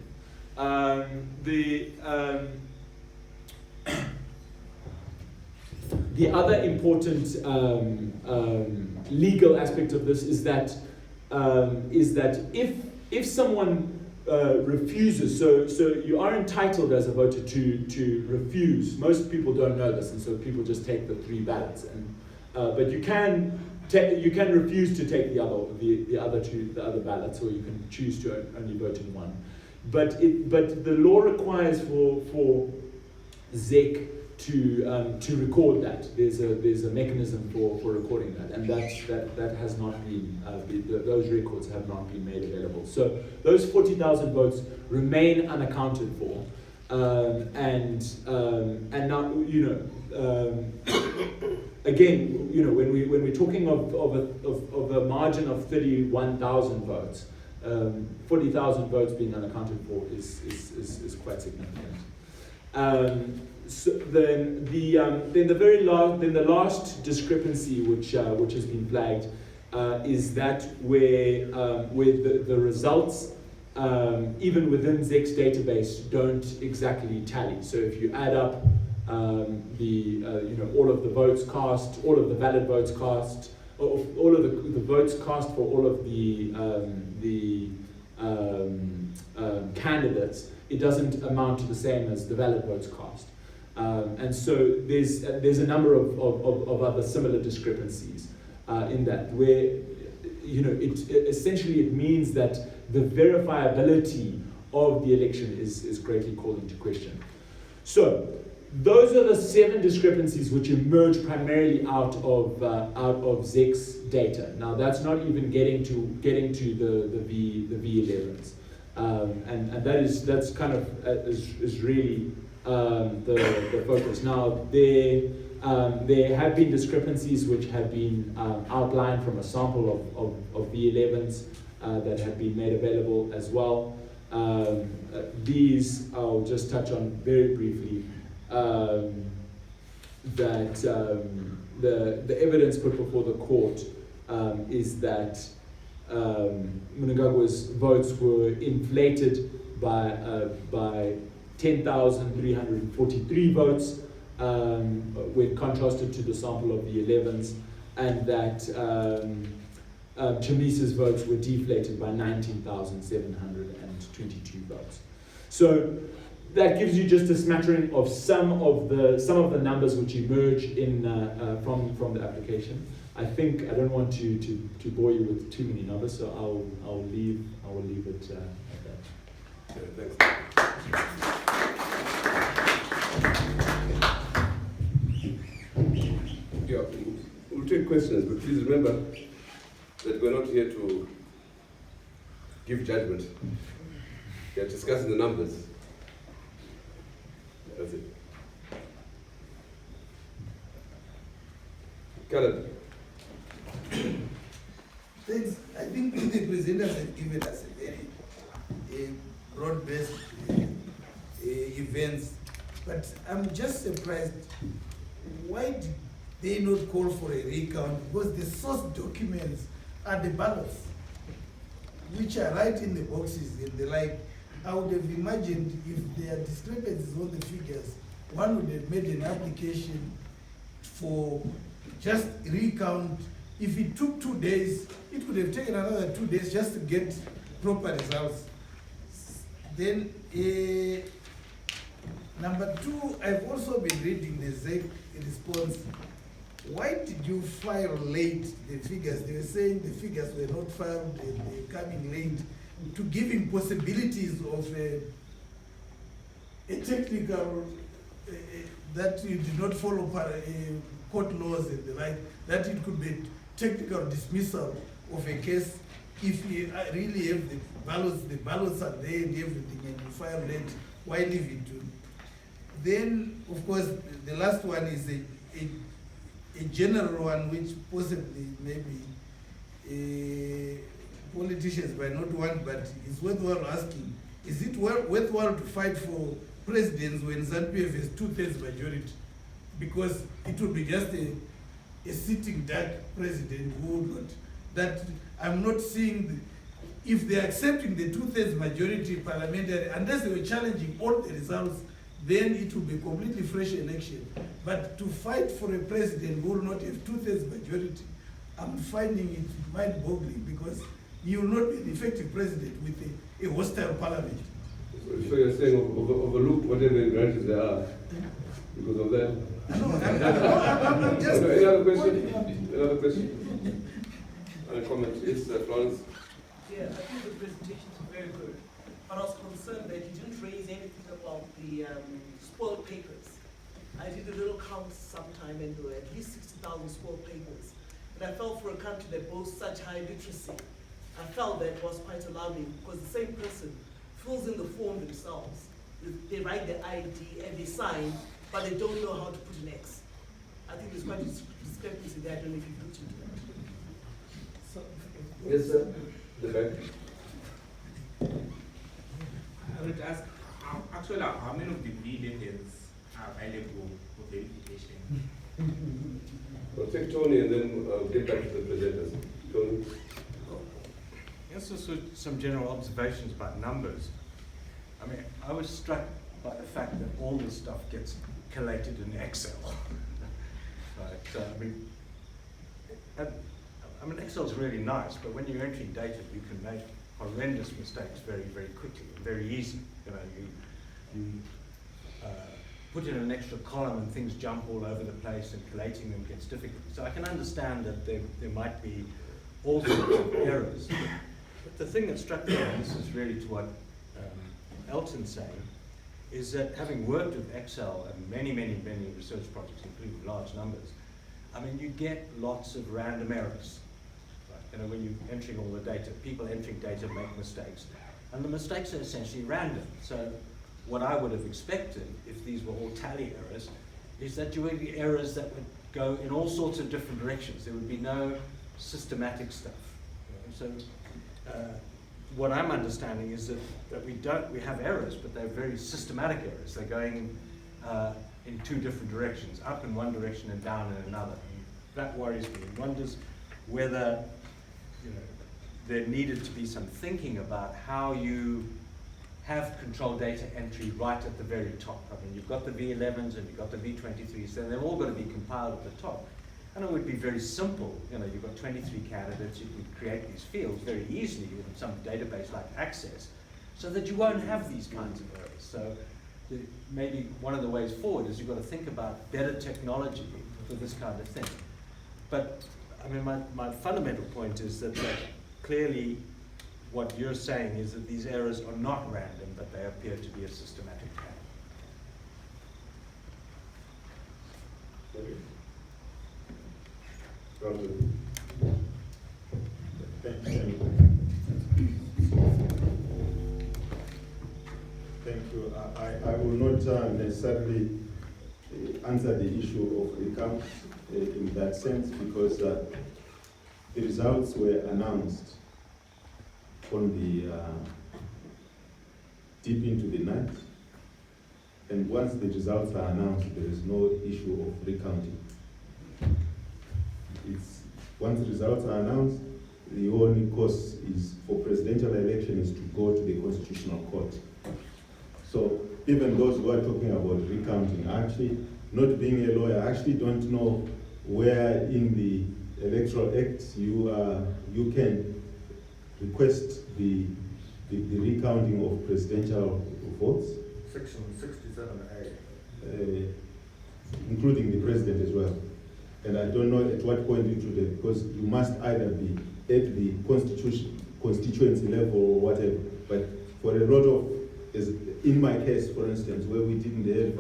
S3: The other important legal aspect of this is that if someone refuses, so you are entitled as a voter to refuse. Most people don't know this, and so people just take the 3 ballots. But you can refuse to take the other ballots, or you can choose to only vote in one. But the law requires for ZEC to record that. There's a mechanism for recording that, and that has not been those records have not been made available. So those 40,000 votes remain unaccounted for, and now again when we're talking of a margin of 31,000 votes, 40,000 votes being unaccounted for is quite significant. So then the last discrepancy which has been flagged is that where the results even within ZEC's database don't exactly tally. So if you add up all of the votes cast, all of the valid votes cast, all of the votes cast for all of the candidates, it doesn't amount to the same as the valid votes cast. And so there's a number of other similar discrepancies in that, where essentially it means that the verifiability of the election is greatly called into question. So those are the 7 discrepancies which emerge primarily out of ZEC's data. Now that's not even getting to the V11s, and that's kind of is really the focus. Now there have been discrepancies which have been outlined from a sample of V11s that have been made available as well. These I'll just touch on very briefly. That the evidence put before the court is that Mnangagwa's votes were inflated by 10,343 votes when contrasted to the sample of the 11s, and that Chamisa's votes were deflated by 19,722 votes. So that gives you just a smattering of some of the numbers which emerge from the application. I think I don't want to bore you with too many numbers, so I'll leave it at that.
S1: Yeah, thanks. Yeah, we'll take questions, but please remember that we're not here to give judgment. We are discussing the numbers. That's it. Caleb.
S4: Thanks. I think the presenters have given us a very broad-based events, but I'm just surprised. Why did they not call for a recount? Because the source documents are the ballots, which are right in the boxes and the like. I would have imagined if there are discrepancies on the figures, one would have made an application for just recount. If it took 2 days, it would have taken another 2 days just to get proper results. Then, number 2, I've also been reading the ZEC response. Why did you file late the figures? They were saying the figures were not filed and they're coming late, to give him possibilities of a technical, that you did not follow court laws and the like, that it could be technical dismissal of a case if you really have the ballots are there and everything, and you file late, why leave it to? Then, of course, the last one is a general one, which possibly maybe politicians might not want, but it's worthwhile asking. Is it worthwhile to fight for presidents when ZANU-PF has 2/3 majority? Because it would be just a sitting duck president who would not, that I'm not seeing, if they're accepting the 2/3 majority parliamentary, unless they were challenging all the results, then it will be a completely fresh election. But to fight for a president who will not have 2/3 majority, I'm finding it mind-boggling, because he will not be an effective president with a hostile parliament.
S1: So you're saying overlook whatever irregularities there are because of that?
S4: No, I'm just...
S1: Any other question? Another question? A comment? Yes, Florence?
S5: Yeah, I think the presentations are very good. But I was concerned that you didn't raise anything about the spoiled papers. I did a little count sometime, and there were at least 60,000 spoiled papers. And I felt for a country that boasts such high literacy, I felt that was quite alarming, because the same person fills in the form themselves. They write their ID and they sign, but they don't know how to put an X. I think there's quite a discrepancy there. I don't know if you've looked into that.
S1: Yes, sir. The back.
S6: wanted to ask, how many of the V11s are available for verification?
S1: Well, take Tony and then get back to the presenters. Tony?
S7: Yes, just some general observations about numbers. I mean, I was struck by the fact that all this stuff gets collated in Excel. Right, I mean, Excel's really nice, but when you're entering data, you can make horrendous mistakes very, very quickly, very easy. You know, you put in an extra column and things jump all over the place, and collating them gets difficult. So I can understand that there might be all sorts of errors. But the thing that struck me, and this is really to what Elton's saying, is that having worked with Excel and many, many, many research projects, including large numbers, I mean, you get lots of random errors. Right? You know, when you're entering all the data, people entering data make mistakes. And the mistakes are essentially random. So what I would have expected, if these were all tally errors, is that you would be errors that would go in all sorts of different directions. There would be no systematic stuff. You know? So what I'm understanding is that we have errors, but they're very systematic errors. They're going in two different directions, up in one direction and down in another. And that worries me. It wonders whether, you know, there needed to be some thinking about how you have control data entry right at the very top. I mean, you've got the V11s and you've got the V23s, so they're all going to be compiled at the top. And it would be very simple. You know, you've got 23 candidates, you can create these fields very easily in some database like Access, so that you won't have these kinds of errors. So maybe one of the ways forward is you've got to think about better technology for this kind of thing. But I mean, my fundamental point is that clearly what you're saying is that these errors are not random, but they appear to be a systematic pattern.
S2: Thank you. I will not necessarily answer the issue of recount in that sense, because the results were announced on the deep into the night, and once the results are announced, there is no issue of recounting. Once the results are announced, the only course is for presidential election is to go to the Constitutional Court. So even those who are talking about recounting, actually, not being a lawyer, I actually don't know where in the Electoral Act you can request the recounting of presidential votes.
S8: Section 67A.
S2: Including the president as well. And I don't know at what point into the, because you must either be at the constituency level or whatever. But for a lot of, as in my case, for instance, where we didn't have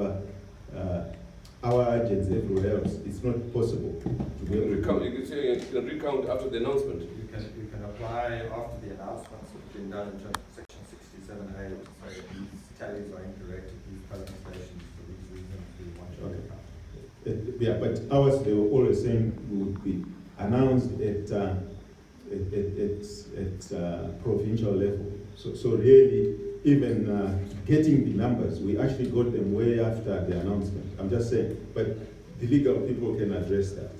S2: our agents everywhere else, it's not possible to be able to
S1: recount. You can say you can recount after the announcement.
S8: You can apply after the announcement. It's been done in section 67A. So these tallies are incorrect at these polling stations for these reasons. We want to recount.
S2: Yeah, but ours, they were always saying would be announced at provincial level. So really, even getting the numbers, we actually got them way after the announcement. I'm just saying, but the legal people can address that,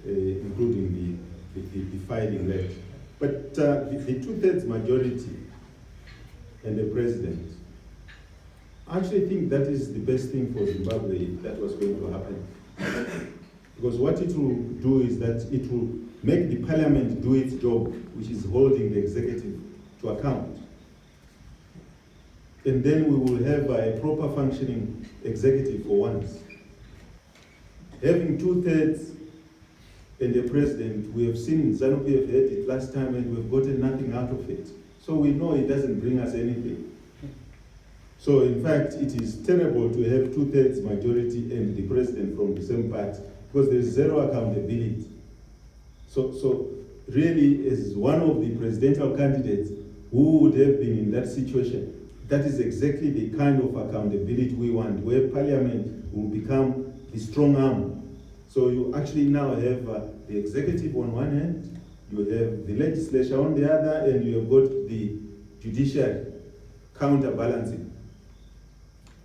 S2: including the filing rate. But the 2/3 majority and the president, I actually think that is the best thing for Zimbabwe if that was going to happen. Because what it will do is that it will make the parliament do its job, which is holding the executive to account. And then we will have a proper functioning executive for once. Having 2/3 and the president, we have seen ZANU-PF had it last time and we've gotten nothing out of it. So we know it doesn't bring us anything. So in fact, it is terrible to have 2/3 majority and the president from the same party, because there is zero accountability. So really, as one of the presidential candidates who would have been in that situation, that is exactly the kind of accountability we want, where parliament will become the strong arm. So you actually now have the executive on one hand, you have the legislature on the other, and you have got the judiciary counterbalancing.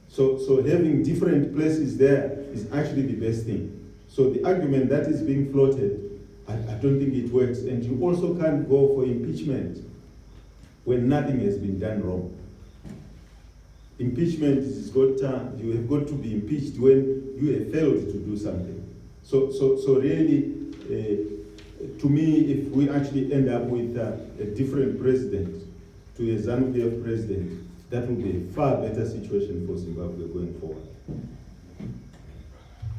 S2: So having different places there is actually the best thing. So the argument that is being floated, I don't think it works. And you also can't go for impeachment when nothing has been done wrong. Impeachment is you have got to be impeached when you have failed to do something. So really, to me, if we actually end up with a different president to a ZANU-PF president, that will be a far better situation for Zimbabwe going forward.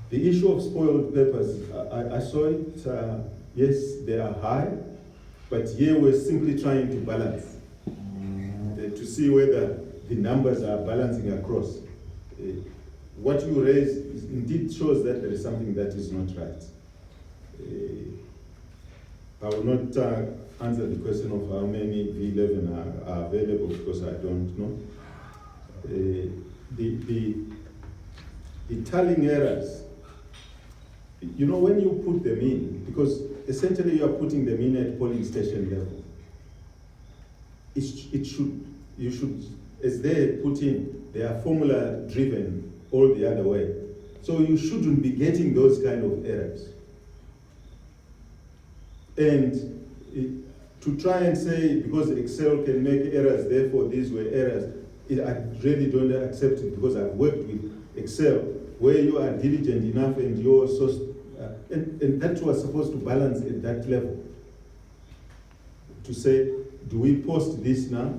S2: The issue of spoiled papers, I saw it, yes, they are high, but here we're simply trying to balance, to see whether the numbers are balancing across. What you raise indeed shows that there is something that is not right. I will not answer the question of how many V11 are available because I don't know. The tallying errors, you know, when you put them in, because essentially you are putting them in at polling station level, you should, as they put in, they are formula driven all the other way. So you shouldn't be getting those kind of errors. And to try and say, because Excel can make errors, therefore these were errors, I really don't accept it, because I've worked with Excel, where you are diligent enough and your source, and that was supposed to balance at that level. To say, do we post this now?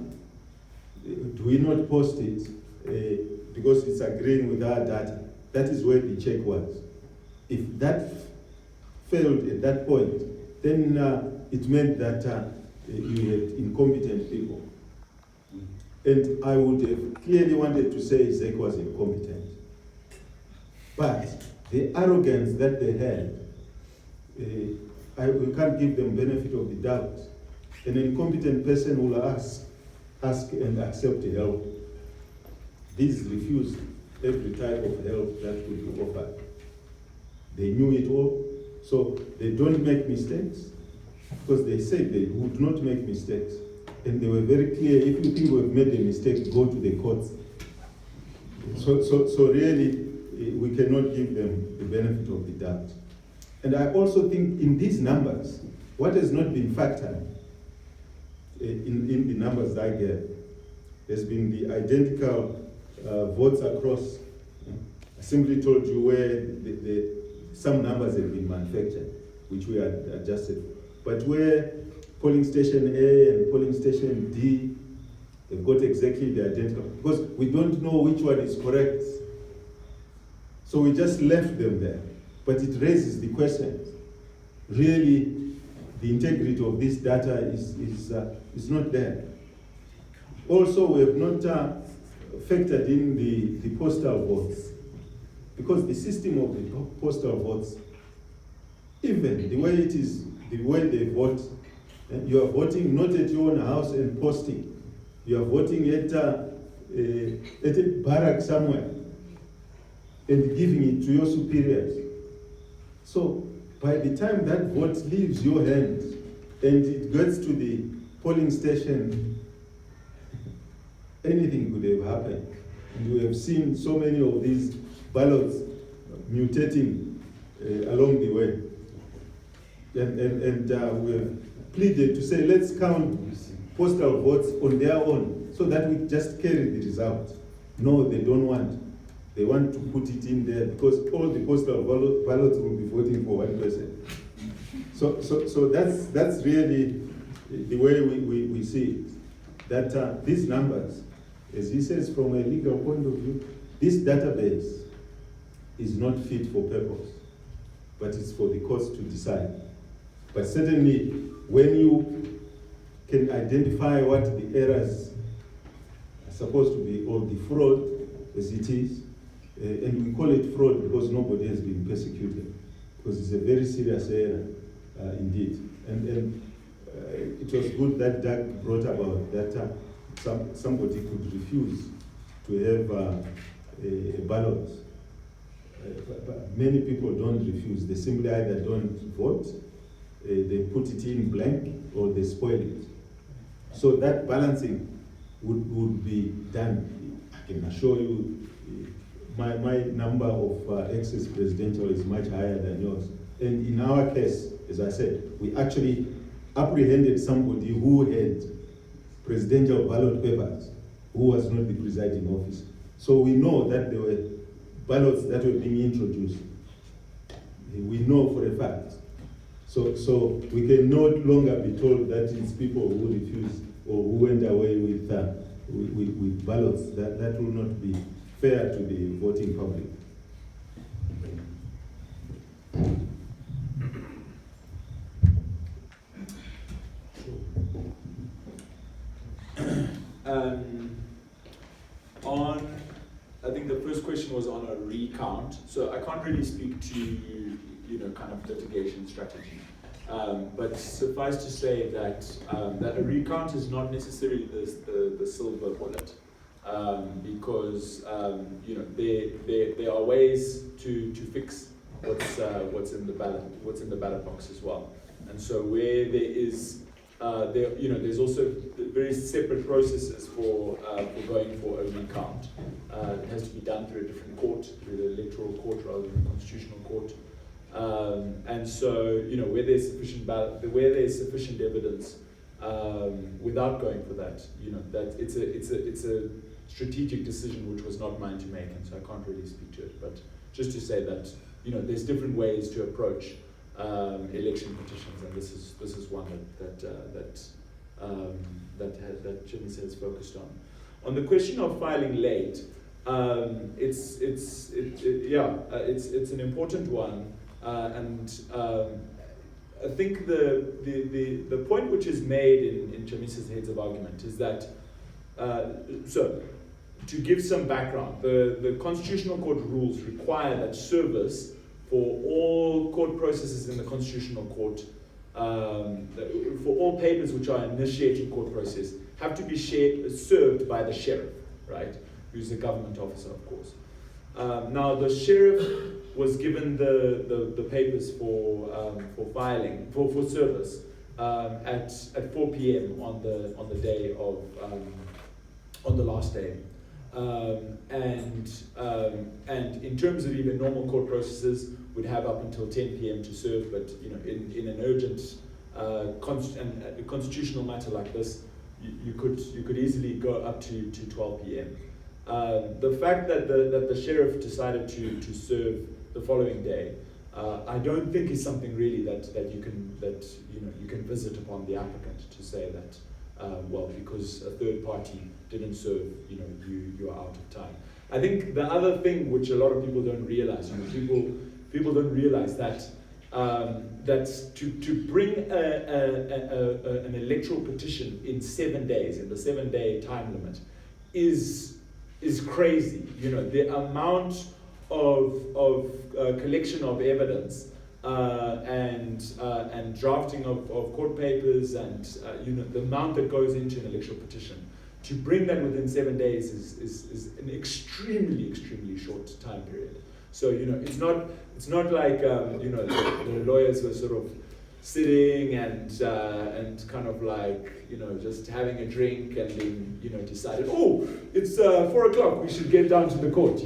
S2: Do we not post it? Because it's agreeing with our data. That is where the check was. If that failed at that point, then it meant that you had incompetent people. And I would have clearly wanted to say ZEC was incompetent. But the arrogance that they had, we can't give them benefit of the doubt. An incompetent person will ask and accept help. These refused every type of help that could be offered. They knew it all, so they don't make mistakes, because they said they would not make mistakes. And they were very clear, if you think we've made a mistake, go to the courts. So really, we cannot give them the benefit of the doubt. And I also think in these numbers, what has not been factored in the numbers I gave has been the identical votes across. I simply told you where some numbers have been manufactured, which we had adjusted. But where polling station A and polling station D, they've got exactly the identical, because we don't know which one is correct. So we just left them there. But it raises the question, really, the integrity of this data is not there. Also, we have not factored in the postal votes, because the system of the postal votes, even the way it is, the way they vote, you are voting not at your own house and posting. You are voting at a barrack somewhere and giving it to your superiors. So by the time that vote leaves your hands and it gets to the polling station, anything could have happened. And we have seen so many of these ballots mutating along the way. And we have pleaded to say, let's count postal votes on their own so that we just carry the result. No, they don't want. They want to put it in there because all the postal ballots will be voting for one person. So that's really the way we see it. That these numbers, as he says, from a legal point of view, this database is not fit for purpose, but it's for the courts to decide. But certainly, when you can identify what the errors are supposed to be, or the fraud, as it is, and we call it fraud because nobody has been persecuted, because it's a very serious error indeed. And it was good that Doug brought about that somebody could refuse to have a ballot. But many people don't refuse. They simply either don't vote, they put it in blank, or they spoil it. So that balancing would be done. I can assure you, my number of ex-presidential is much higher than yours. And in our case, as I said, we actually apprehended somebody who had presidential ballot papers who was not the presiding officer. So we know that there were ballots that were being introduced. We know for a fact. So we can no longer be told that it's people who refused or who went away with ballots. That will not be fair to the voting public.
S3: I think the first question was on a recount. So I can't really speak to, kind of litigation strategy. But suffice to say that that a recount is not necessarily the silver bullet, because there are ways to fix what's in the ballot box as well. And so where there is there's also very separate processes for going for a recount. It has to be done through a different court, through the electoral court rather than the constitutional court. And so, where there's sufficient evidence, without going for that, that it's a strategic decision which was not mine to make, and so I can't really speak to it. But just to say that, there's different ways to approach election petitions, and this is one that Chimisa has focused on. On the question of filing late, it's an important one, and I think the point which is made in Chimisa's heads of argument is that so to give some background, the Constitutional Court rules require that service for all court processes in the Constitutional Court, for all papers which are initiating court process, have to be served by the sheriff, right? Who's a government officer, of course. Now, the sheriff was given the papers for filing, for service, at 4 p.m. on the day of on the last day. And in terms of even normal court processes, would have up until 10 p.m. to serve, but in an urgent constitutional matter like this, you could easily go up to 12 p.m. The fact that the sheriff decided to serve the following day, I don't think is something really that you can visit upon the applicant to say that well, because a third party didn't serve, you are out of time. I think the other thing which a lot of people don't realize, people don't realize that to bring an electoral petition in 7 days, in the 7-day time limit, is crazy. The amount of collection of evidence and drafting of court papers and the amount that goes into an electoral petition, to bring that within 7 days is an extremely short time period. So it's not like the lawyers were sort of sitting and kind of like just having a drink and then decided, oh, it's 4 o'clock, we should get down to the court.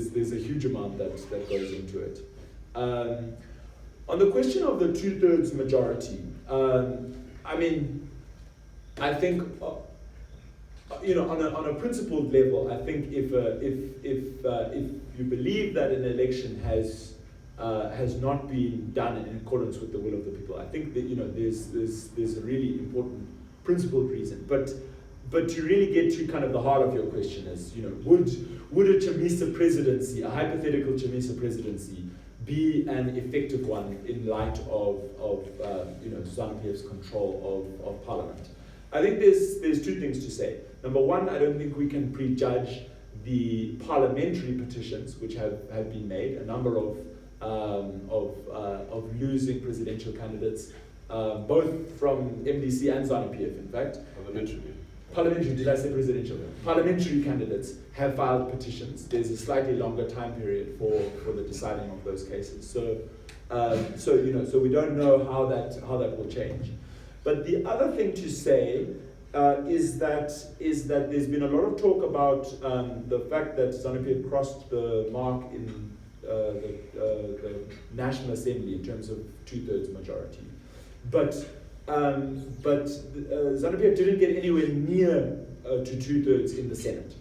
S3: There's a huge amount that goes into it. On the question of the 2/3 majority, I think on a principled level, I think if you believe that an election has not been done in accordance with the will of the people, I think that there's a really important principled reason. But to really get to kind of the heart of your question is, would a Chamisa presidency, a hypothetical Chamisa presidency, be an effective one in light of ZANU-PF's control of parliament? I think there's two things to say. Number one, I don't think we can prejudge the parliamentary petitions which have been made, a number of losing presidential candidates, both from MDC and ZANU-PF, in fact. Parliamentary, did I say presidential? Parliamentary candidates have filed petitions. There's a slightly longer time period for the deciding of those cases. So we don't know how that will change. But the other thing to say
S9: is that there's been a lot of talk about the fact that ZANU-PF crossed the mark in the National Assembly in terms of 2/3 majority, but ZANU-PF didn't get anywhere near to 2/3 in the Senate,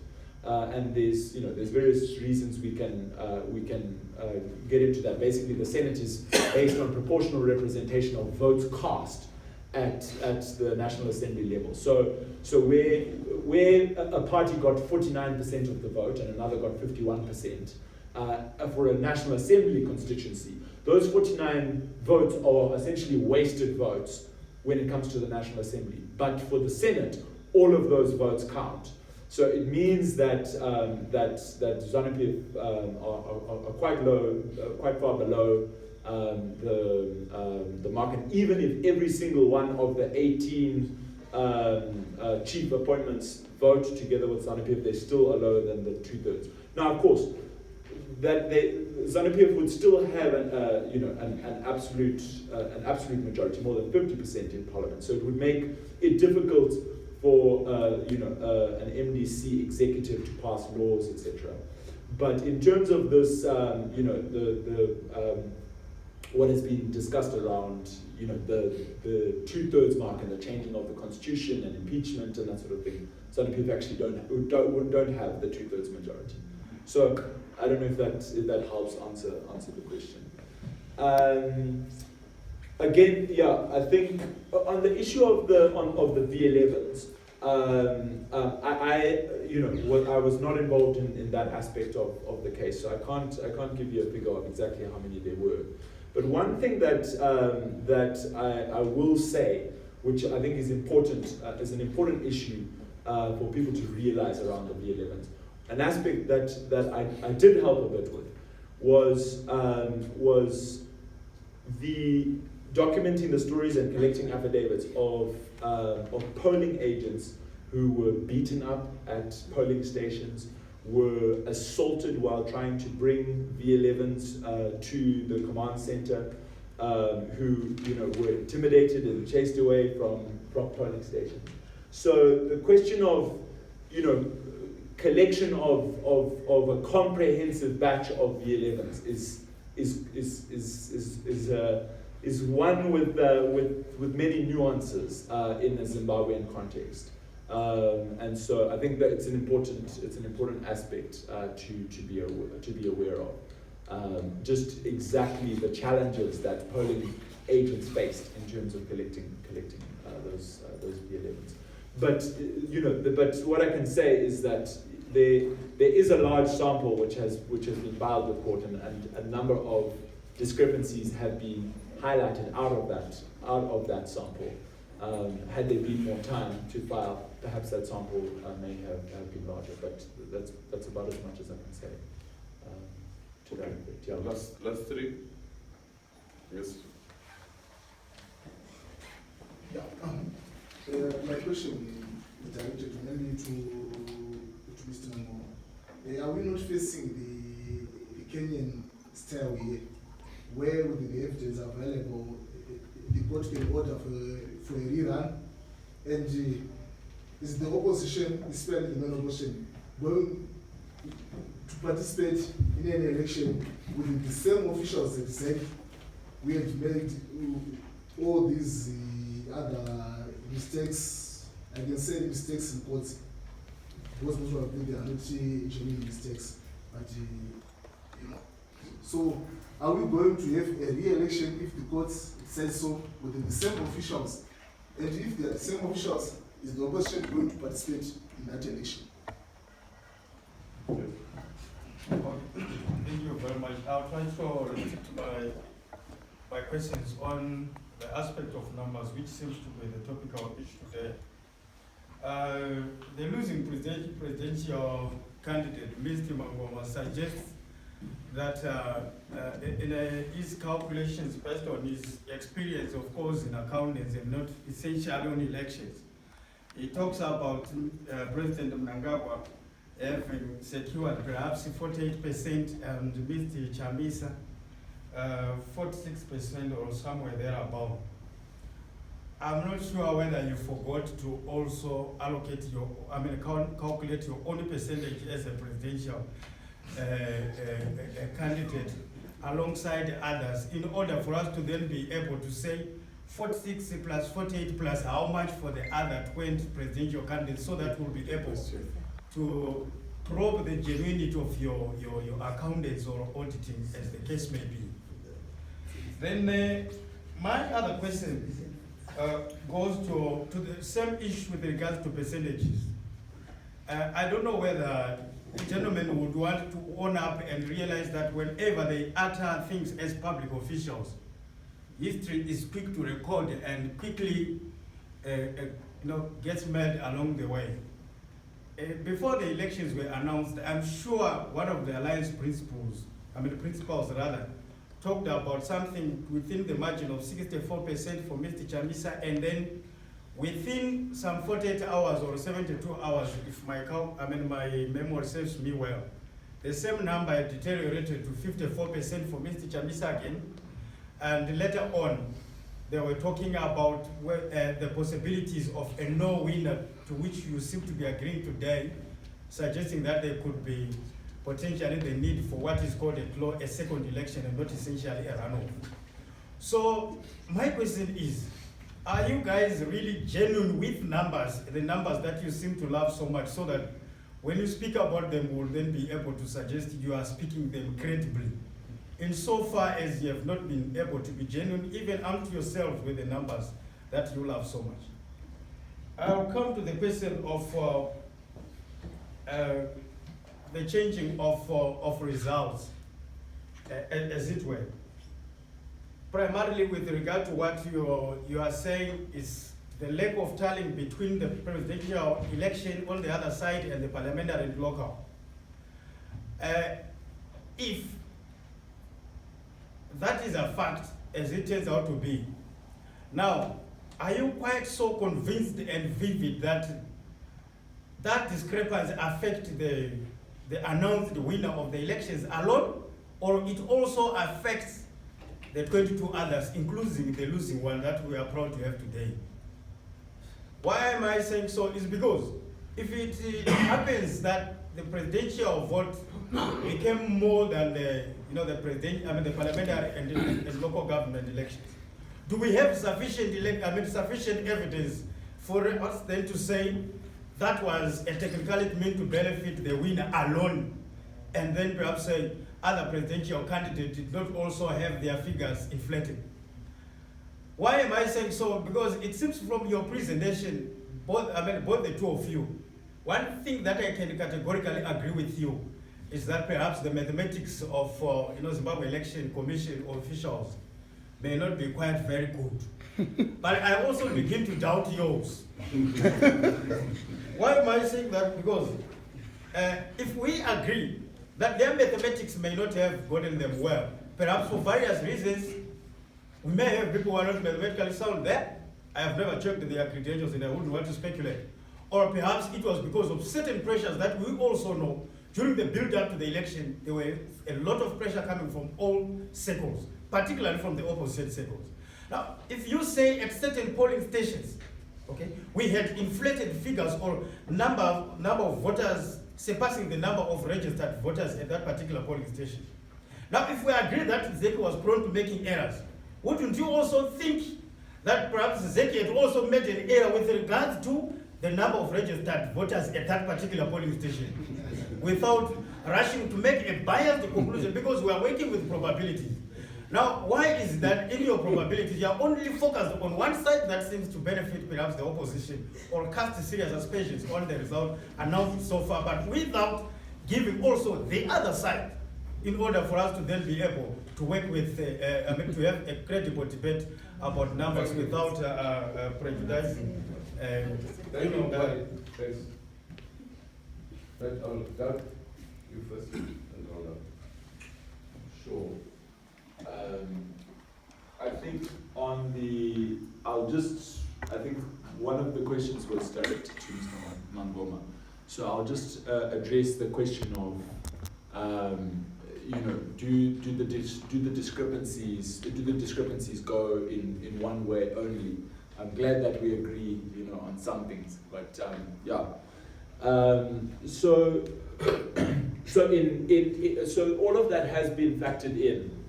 S9: and there's various reasons we can get into that. Basically, the Senate is based on proportional representation of votes cast at the National Assembly level. So where a party got 49% of the vote and another got 51%, for a National Assembly constituency, those 49 votes are essentially wasted votes when it comes to the National Assembly. But for the Senate, all of those votes count. So it means that ZANU-PF are quite low, quite far below the mark. And even if every single one of the 18 chief appointments vote together with ZANU-PF, they still are lower than the 2/3. Now, of course, that ZANU-PF would still have an absolute majority, more than 50% in parliament. So it would make it difficult for an MDC executive to pass laws, etc. But in terms of this, what has been discussed around, the 2/3 mark and the changing of the constitution and impeachment and that sort of thing, ZANU-PF actually don't have the 2/3 majority. So I don't know if that helps answer the question. Again, yeah, I think on the issue of the V11s, I was not involved in that aspect of the case, so I can't give you a figure of exactly how many there were. But one thing that I will say, which I think is important, is an important issue for people to realize around the V11s. An aspect that I did help a bit with was the documenting the stories and collecting affidavits of polling agents who were beaten up at polling stations, were assaulted while trying to bring V11s to the command center, who were intimidated and chased away from polling stations. So the question of collection of a comprehensive batch of V11s is one with many nuances in a Zimbabwean context, and so I think that it's an important aspect to be aware of. Just exactly the challenges that polling agents faced in terms of collecting those V11s. But but what I can say is that there is a large sample which has been filed with court, and a number of discrepancies have been highlighted out of that sample. Had there been more time to file, perhaps that sample may have been larger. But that's about as much as I can say to that effect. Yeah.
S1: Last three. Yes.
S10: Yeah. My question is directed mainly to Mr. Nango. Are we not facing the Kenyan style here, where with the evidence available, the court can order for a rerun, and is the opposition, especially the non-opposition, going to participate in an election with the same officials that said we have made all these other mistakes? I can say mistakes in courts, because most of them they are not genuine mistakes, but so are we going to have a re-election if the courts says so with the same officials? And if they are the same officials, is the opposition going to participate in that election?
S11: Thank you very much. I'll try to restrict my questions on the aspect of numbers, which seems to be the topical issue today. The losing presidential candidate, Mr. Mangoma, suggests that in his calculations based on his experience, of course, in accountants and not essentially on elections, he talks about President Mnangagwa having secured perhaps 48% and Mr. Chamisa 46% or somewhere thereabout. I'm not sure whether you forgot to also allocate your, calculate your own percentage as a presidential candidate alongside others in order for us to then be able to say 46 plus 48 plus how much for the other 20 presidential candidates, so that we'll be able to probe the genuinity of your accountants or auditing, as the case may be. Then my other question goes to the same issue with regards to percentages. I don't know whether the gentleman would want to own up and realize that whenever they utter things as public officials, history is quick to record and quickly gets made along the way. Before the elections were announced, I'm sure one of the alliance principals talked about something within the margin of 64% for Mr. Chamisa, and then within some 48 hours or 72 hours, if my memory serves me well, the same number deteriorated to 54% for Mr. Chamisa again, and later on, they were talking about the possibilities of a no winner, to which you seem to be agreeing today, suggesting that there could be potentially the need for what is called a second election and not essentially a runoff. So my question is, are you guys really genuine with numbers, the numbers that you seem to love so much, so that when you speak about them, we'll then be able to suggest you are speaking them credibly, insofar as you have not been able to be genuine even unto yourself with the numbers that you love so much? I'll come to the question of the changing of results, as it were. Primarily with regard to what you are saying is the lack of tallying between the presidential election on the other side and the parliamentary and local. If that is a fact, as it turns out to be, now, are you quite so convinced and vivid that that discrepancy affects the announced winner of the elections alone, or it also affects the 22 others, including the losing one that we are proud to have today? Why am I saying so? Is because if it happens that the presidential vote became more than the parliamentary and local government elections, do we have sufficient evidence for us then to say that was a technicality meant to benefit the winner alone, and then perhaps say other presidential candidates did not also have their figures inflated? Why am I saying so? Because it seems from your presentation, both the two of you, one thing that I can categorically agree with you is that perhaps the mathematics of Zimbabwe Election Commission officials may not be quite very good. But I also begin to doubt yours. Why am I saying that? Because if we agree that their mathematics may not have gotten them well, perhaps for various reasons, we may have people who are not mathematically sound there. I have never checked their credentials and I wouldn't want to speculate. Or perhaps it was because of certain pressures that we also know. During the build-up to the election, there were a lot of pressure coming from all circles, particularly from the opposite circles. Now, if you say at certain polling stations, okay, we had inflated figures or number of voters surpassing the number of registered voters at that particular polling station. Now, if we agree that ZEC was prone to making errors, wouldn't you also think that perhaps ZEC had also made an error with regards to the number of registered voters at that particular polling station, without rushing to make a biased conclusion, because we are working with probabilities? Now, why is that in your probabilities you are only focused on one side that seems to benefit perhaps the opposition, or cast serious suspicions on the result announced so far, but without giving also the other side, in order for us to then be able to work with, to have a credible debate about numbers without prejudicing.
S1: Thank you, thanks. But Doug, you first, and Ronald.
S9: Sure. I think I think one of the questions was directed to Mr. Mangoma. So I'll just address the question of, do the discrepancies go in one way only? I'm glad that we agree, on some things. But yeah. So all of that has been factored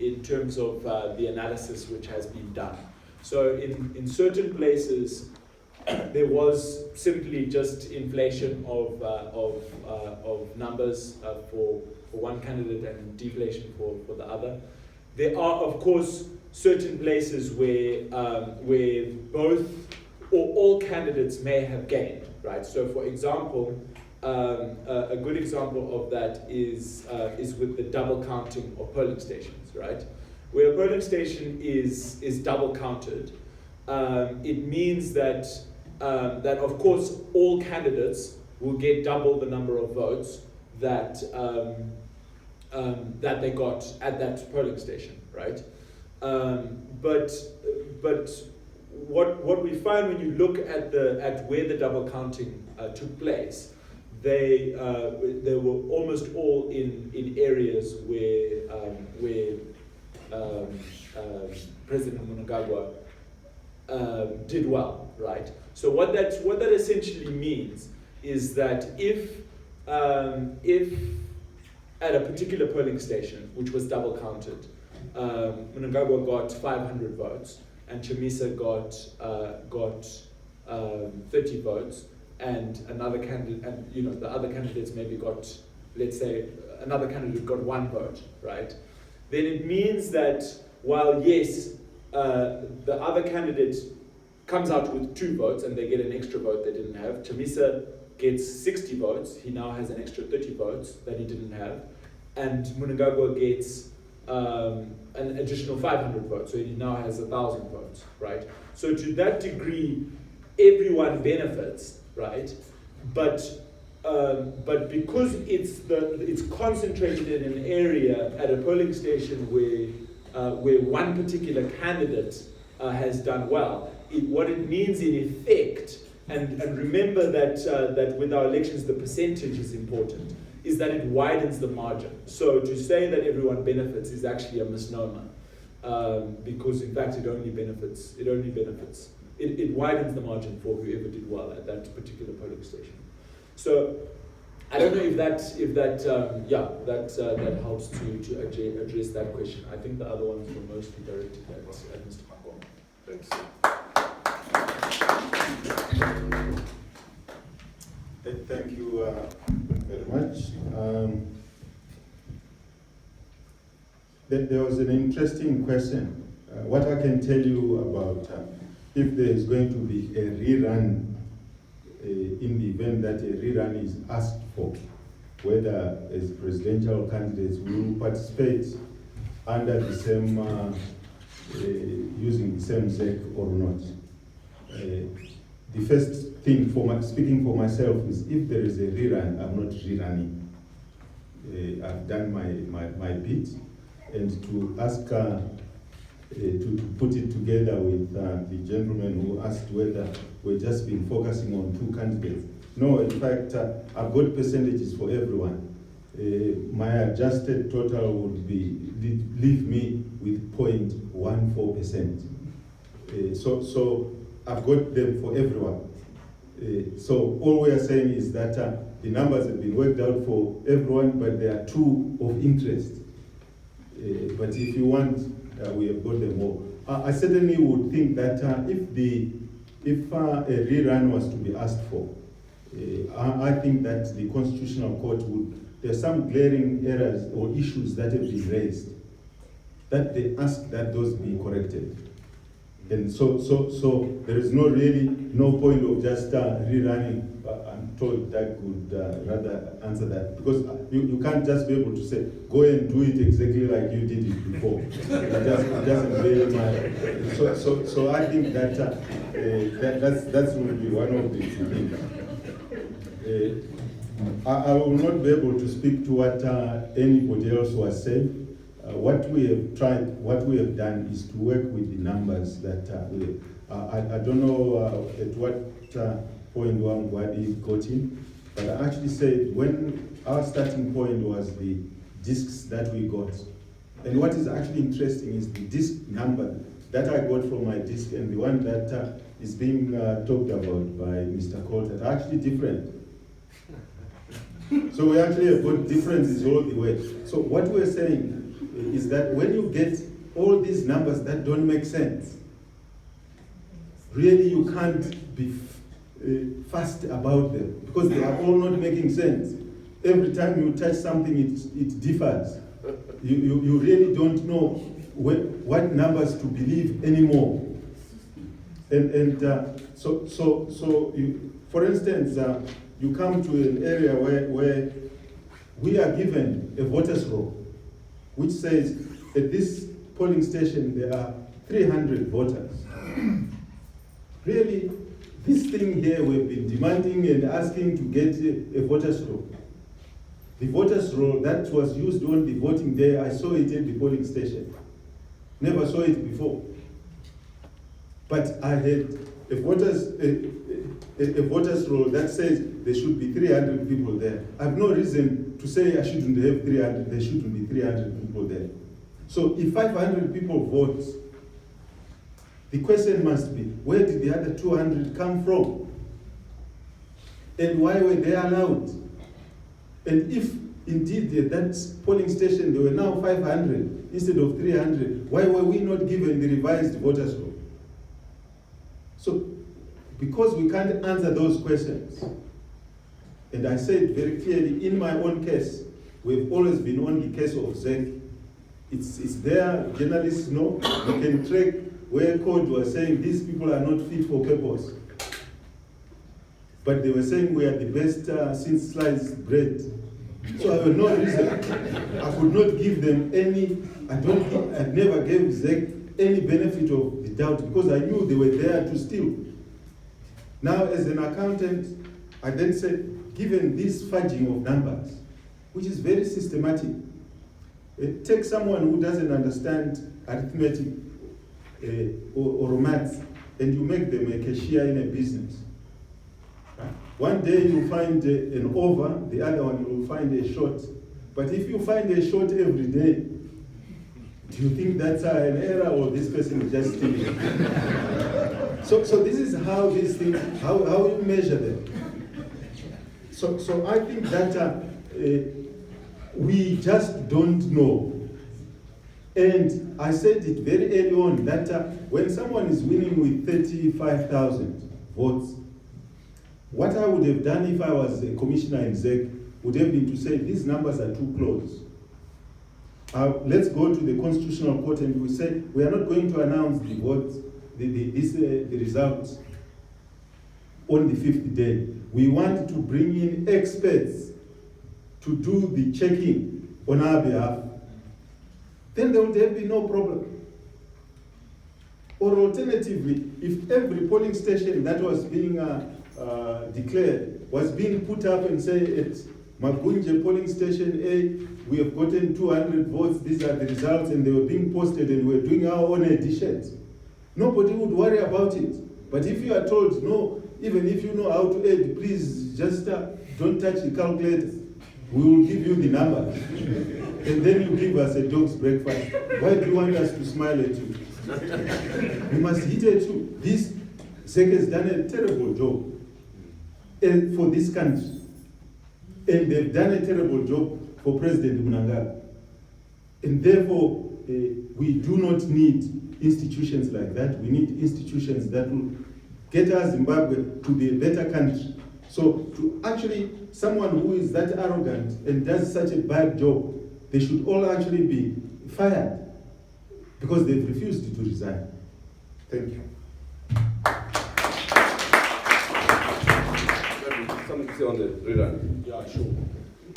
S9: in terms of the analysis which has been done. So in certain places, there was simply just inflation of numbers for one candidate and deflation for the other. There are, of course, certain places where both or all candidates may have gained, right? So, for example, a good example of that is with the double counting of polling stations, right? Where a polling station is double counted, it means that of course all candidates will get double the number of votes that they got at that polling station, right? But what we find when you look at where the double counting took place, they were almost all in areas where President Mnangagwa did well, right? So what that essentially means is that if at a particular polling station, which was double counted, Mnangagwa got 500 votes and Chamisa got 30 votes, and another candidate, and the other candidates maybe got, let's say, another candidate got 1 vote, right? Then it means that while yes, the other candidate comes out with 2 votes and they get an extra vote they didn't have. Chamisa gets 60 votes. He now has an extra 30 votes that he didn't have. And Mnangagwa gets an additional 500 votes. So he now has 1,000 votes, right? So to that degree, everyone benefits, right? But because it's concentrated in an area at a polling station where one particular candidate has done well, what it means in effect, and remember that with our elections the percentage is important, is that it widens the margin. So to say that everyone benefits is actually a misnomer, because in fact it widens the margin for whoever did well at that particular polling station. So I don't know if that helps to address that question. I think the other ones were mostly directed at Mr. Mangoma. Thanks.
S2: Thank you very much. There was an interesting question. What I can tell you about if there is going to be a rerun in the event that a rerun is asked for, whether as presidential candidates will participate under the same, using the same ZEC or not. The first thing, speaking for myself, is if there is a rerun, I'm not rerunning. I've done my bit, and to ask to put it together with the gentleman who asked whether we've just been focusing on 2 candidates. No, in fact, I've got percentages for everyone. My adjusted total would leave me with 0.14%. So I've got them for everyone. So all we are saying is that the numbers have been worked out for everyone, but there are 2 of interest. But if you want, we have got them all. I certainly would think that if a rerun was to be asked for, I think that the Constitutional Court there's some glaring errors or issues that have been raised, that they ask that those be corrected. And so there is no point of just rerunning. I'm told that could rather answer that, because you can't just be able to say, go and do it exactly like you did it before. It doesn't really matter. So I think that that will be one of the things. I will not be able to speak to what anybody else was saying. What we have done is to work with the numbers that I don't know at what point Wangwadi got in, but I actually said when our starting point was the discs that we got. And what is actually interesting is the disc number that I got from my disk and the one that is being talked about by Mr. Coulter are actually different. So we actually have got differences all the way. So what we're saying is that when you get all these numbers that don't make sense, really you can't be fast about them because they are all not making sense. Every time you touch something, it differs. You really don't know what numbers to believe anymore. So you, for instance, you come to an area where we are given a voters roll, which says at this polling station there are 300 voters. Really, this thing here we've been demanding and asking to get a voters roll. The voters roll that was used on the voting day, I saw it at the polling station. Never saw it before. But I had a voters roll that says there should be 300 people there. I have no reason to say I shouldn't have 300, there shouldn't be 300 people there. So if 500 people vote, the question must be, where did the other 200 come from? And why were they allowed? And if indeed at that polling station there were now 500 instead of 300, why were we not given the revised voters roll? So, because we can't answer those questions, and I said very clearly in my own case, we've always been on the case of ZEC. It's there, journalists know, you can track where code was saying these people are not fit for purpose. But they were saying we are the best since sliced bread. So I had no reason, I could not give them any, I never gave ZEC any benefit of the doubt because I knew they were there to steal. Now as an accountant, I then said, given this fudging of numbers, which is very systematic, take someone who doesn't understand arithmetic or maths and you make them a cashier in a business. One day you find an over, the other one you will find a short. But if you find a short every day, do you think that's an error or this person is just stealing? So this is how these things, how you measure them. So I think that we just don't know. And I said it very early on that when someone is winning with 35,000 votes, what I would have done if I was a commissioner in ZEC would have been to say these numbers are too close. Let's go to the Constitutional Court and we say we are not going to announce the votes, the results on the 5th day. We want to bring in experts to do the checking on our behalf. Then there would have been no problem. Or alternatively, if every polling station that was being declared was being put up and say at Magunje polling station A, we have gotten 200 votes, these are the results, and they were being posted and we're doing our own editions, nobody would worry about it. But if you are told, no, even if you know how to add, please just don't touch the calculator, we will give you the number. And then you give us a dog's breakfast. Why do you want us to smile at you? We must hit at you. This ZEC has done a terrible job for this country. And they've done a terrible job for President Mnangagwa. And therefore, we do not need institutions like that. We need institutions that will get our Zimbabwe to be a better country. So to actually, someone who is that arrogant and does such a bad job, they should all actually be fired because they've refused to resign. Thank you.
S1: Something to say on the rerun?
S3: Yeah, sure.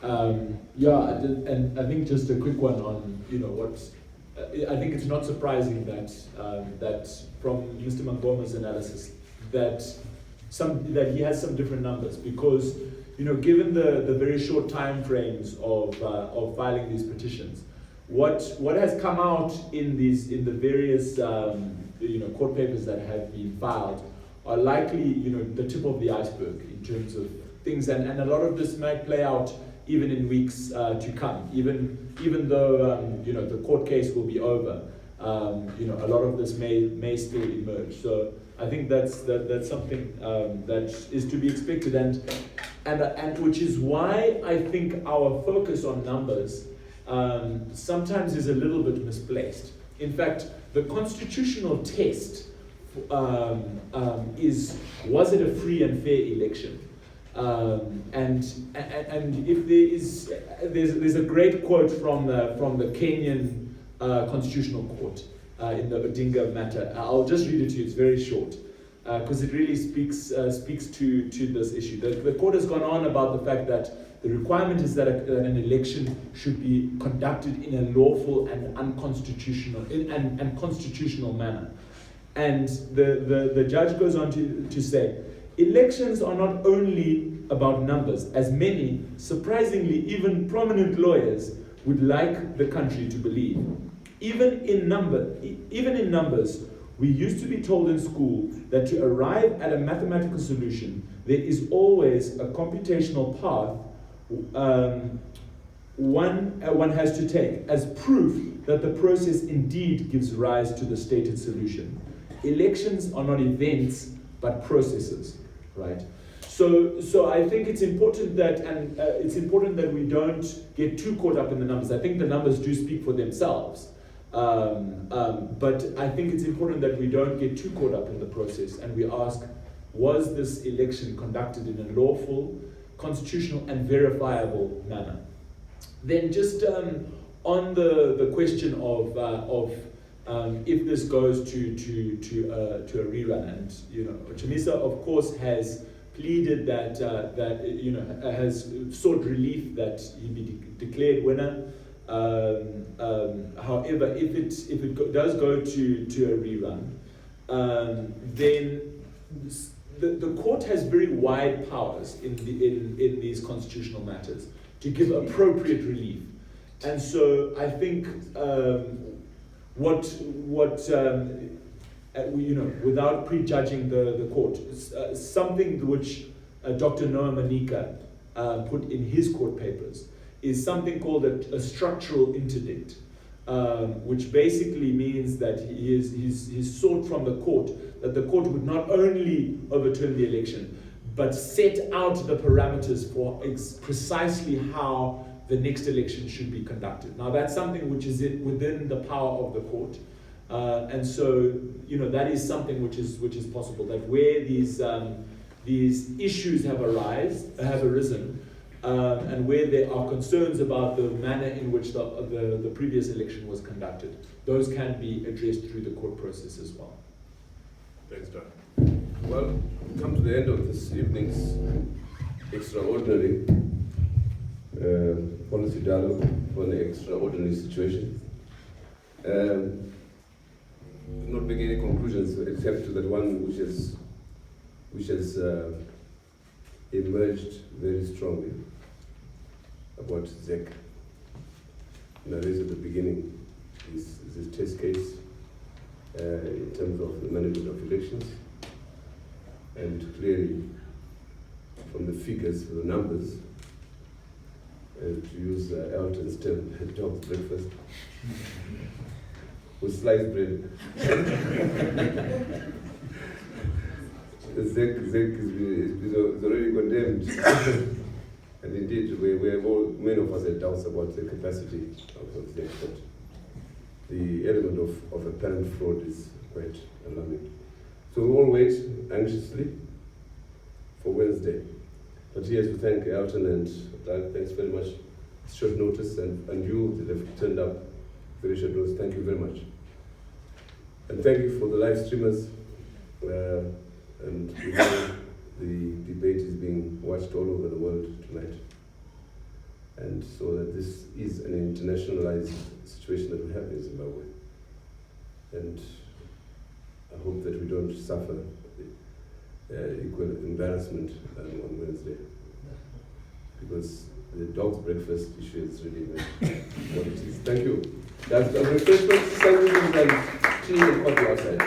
S3: And I think just a quick one on, what's, I think it's not surprising that that from Mr. Mangoma's analysis that he has some different numbers because, given the very short time frames of filing these petitions, what has come out in the various court papers that have been filed are likely the tip of the iceberg in terms of things, and a lot of this might play out even in weeks to come, even though the court case will be over.
S9: a lot of this may still emerge. So I think that's something that is to be expected, and which is why I think our focus on numbers sometimes is a little bit misplaced. In fact, the constitutional test was it a free and fair election? And if there's a great quote from the Kenyan Constitutional Court in the Odinga matter. I'll just read it to you. It's very short because it really speaks to this issue. The court has gone on about the fact that the requirement is that an election should be conducted in a lawful and unconstitutional and constitutional manner. And the judge goes on to say, elections are not only about numbers, as many, surprisingly, even prominent lawyers would like the country to believe. Even in numbers, we used to be told in school that to arrive at a mathematical solution, there is always a computational path one has to take as proof that the process indeed gives rise to the stated solution. Elections are not events, but processes, right? So I think it's important that we don't get too caught up in the numbers. I think the numbers do speak for themselves, but I think it's important that we don't get too caught up in the process and we ask, was this election conducted in a lawful, constitutional and verifiable manner? Then just on the question of if this goes to a rerun, and Chamisa of course has pleaded that has sought relief that he be declared winner. However, if it does go to a rerun, then the court has very wide powers in these constitutional matters to give appropriate relief, and so I think without prejudging the court, something which Dr. Noah Manika put in his court papers is something called a structural interdict, which basically means that he's sought from the court that the court would not only overturn the election, but set out the parameters for precisely how the next election should be conducted. Now that's something which is within the power of the court, and so that is something which is possible. That where these issues have arisen, and where there are concerns about the manner in which the previous election was conducted, those can be addressed through the court process as well.
S1: Thanks, Doc. Well, we come to the end of this evening's extraordinary policy dialogue for an extraordinary situation. Not making any conclusions except to that one which has emerged very strongly about ZEC. And I raised at the beginning is a test case in terms of the management of elections, and clearly from the figures, the numbers, to use Elton's term, dog's breakfast, with sliced bread. The ZEC is already condemned. And indeed, many of us had doubts about the capacity of ZEC, but the element of apparent fraud is quite alarming. So we all wait anxiously for Wednesday. But yes, we thank Elton and Doug. Thanks very much. It's short notice, and you that have turned up very short notice. Thank you very much. And thank you for the live streamers. And we know the debate is being watched all over the world tonight. And so that this is an internationalized situation that we have in Zimbabwe. And I hope that we don't suffer equal embarrassment on Wednesday. Because the dog's breakfast issue is really what it is. Thank you. That's the refreshment. Thank you, and tea and coffee outside.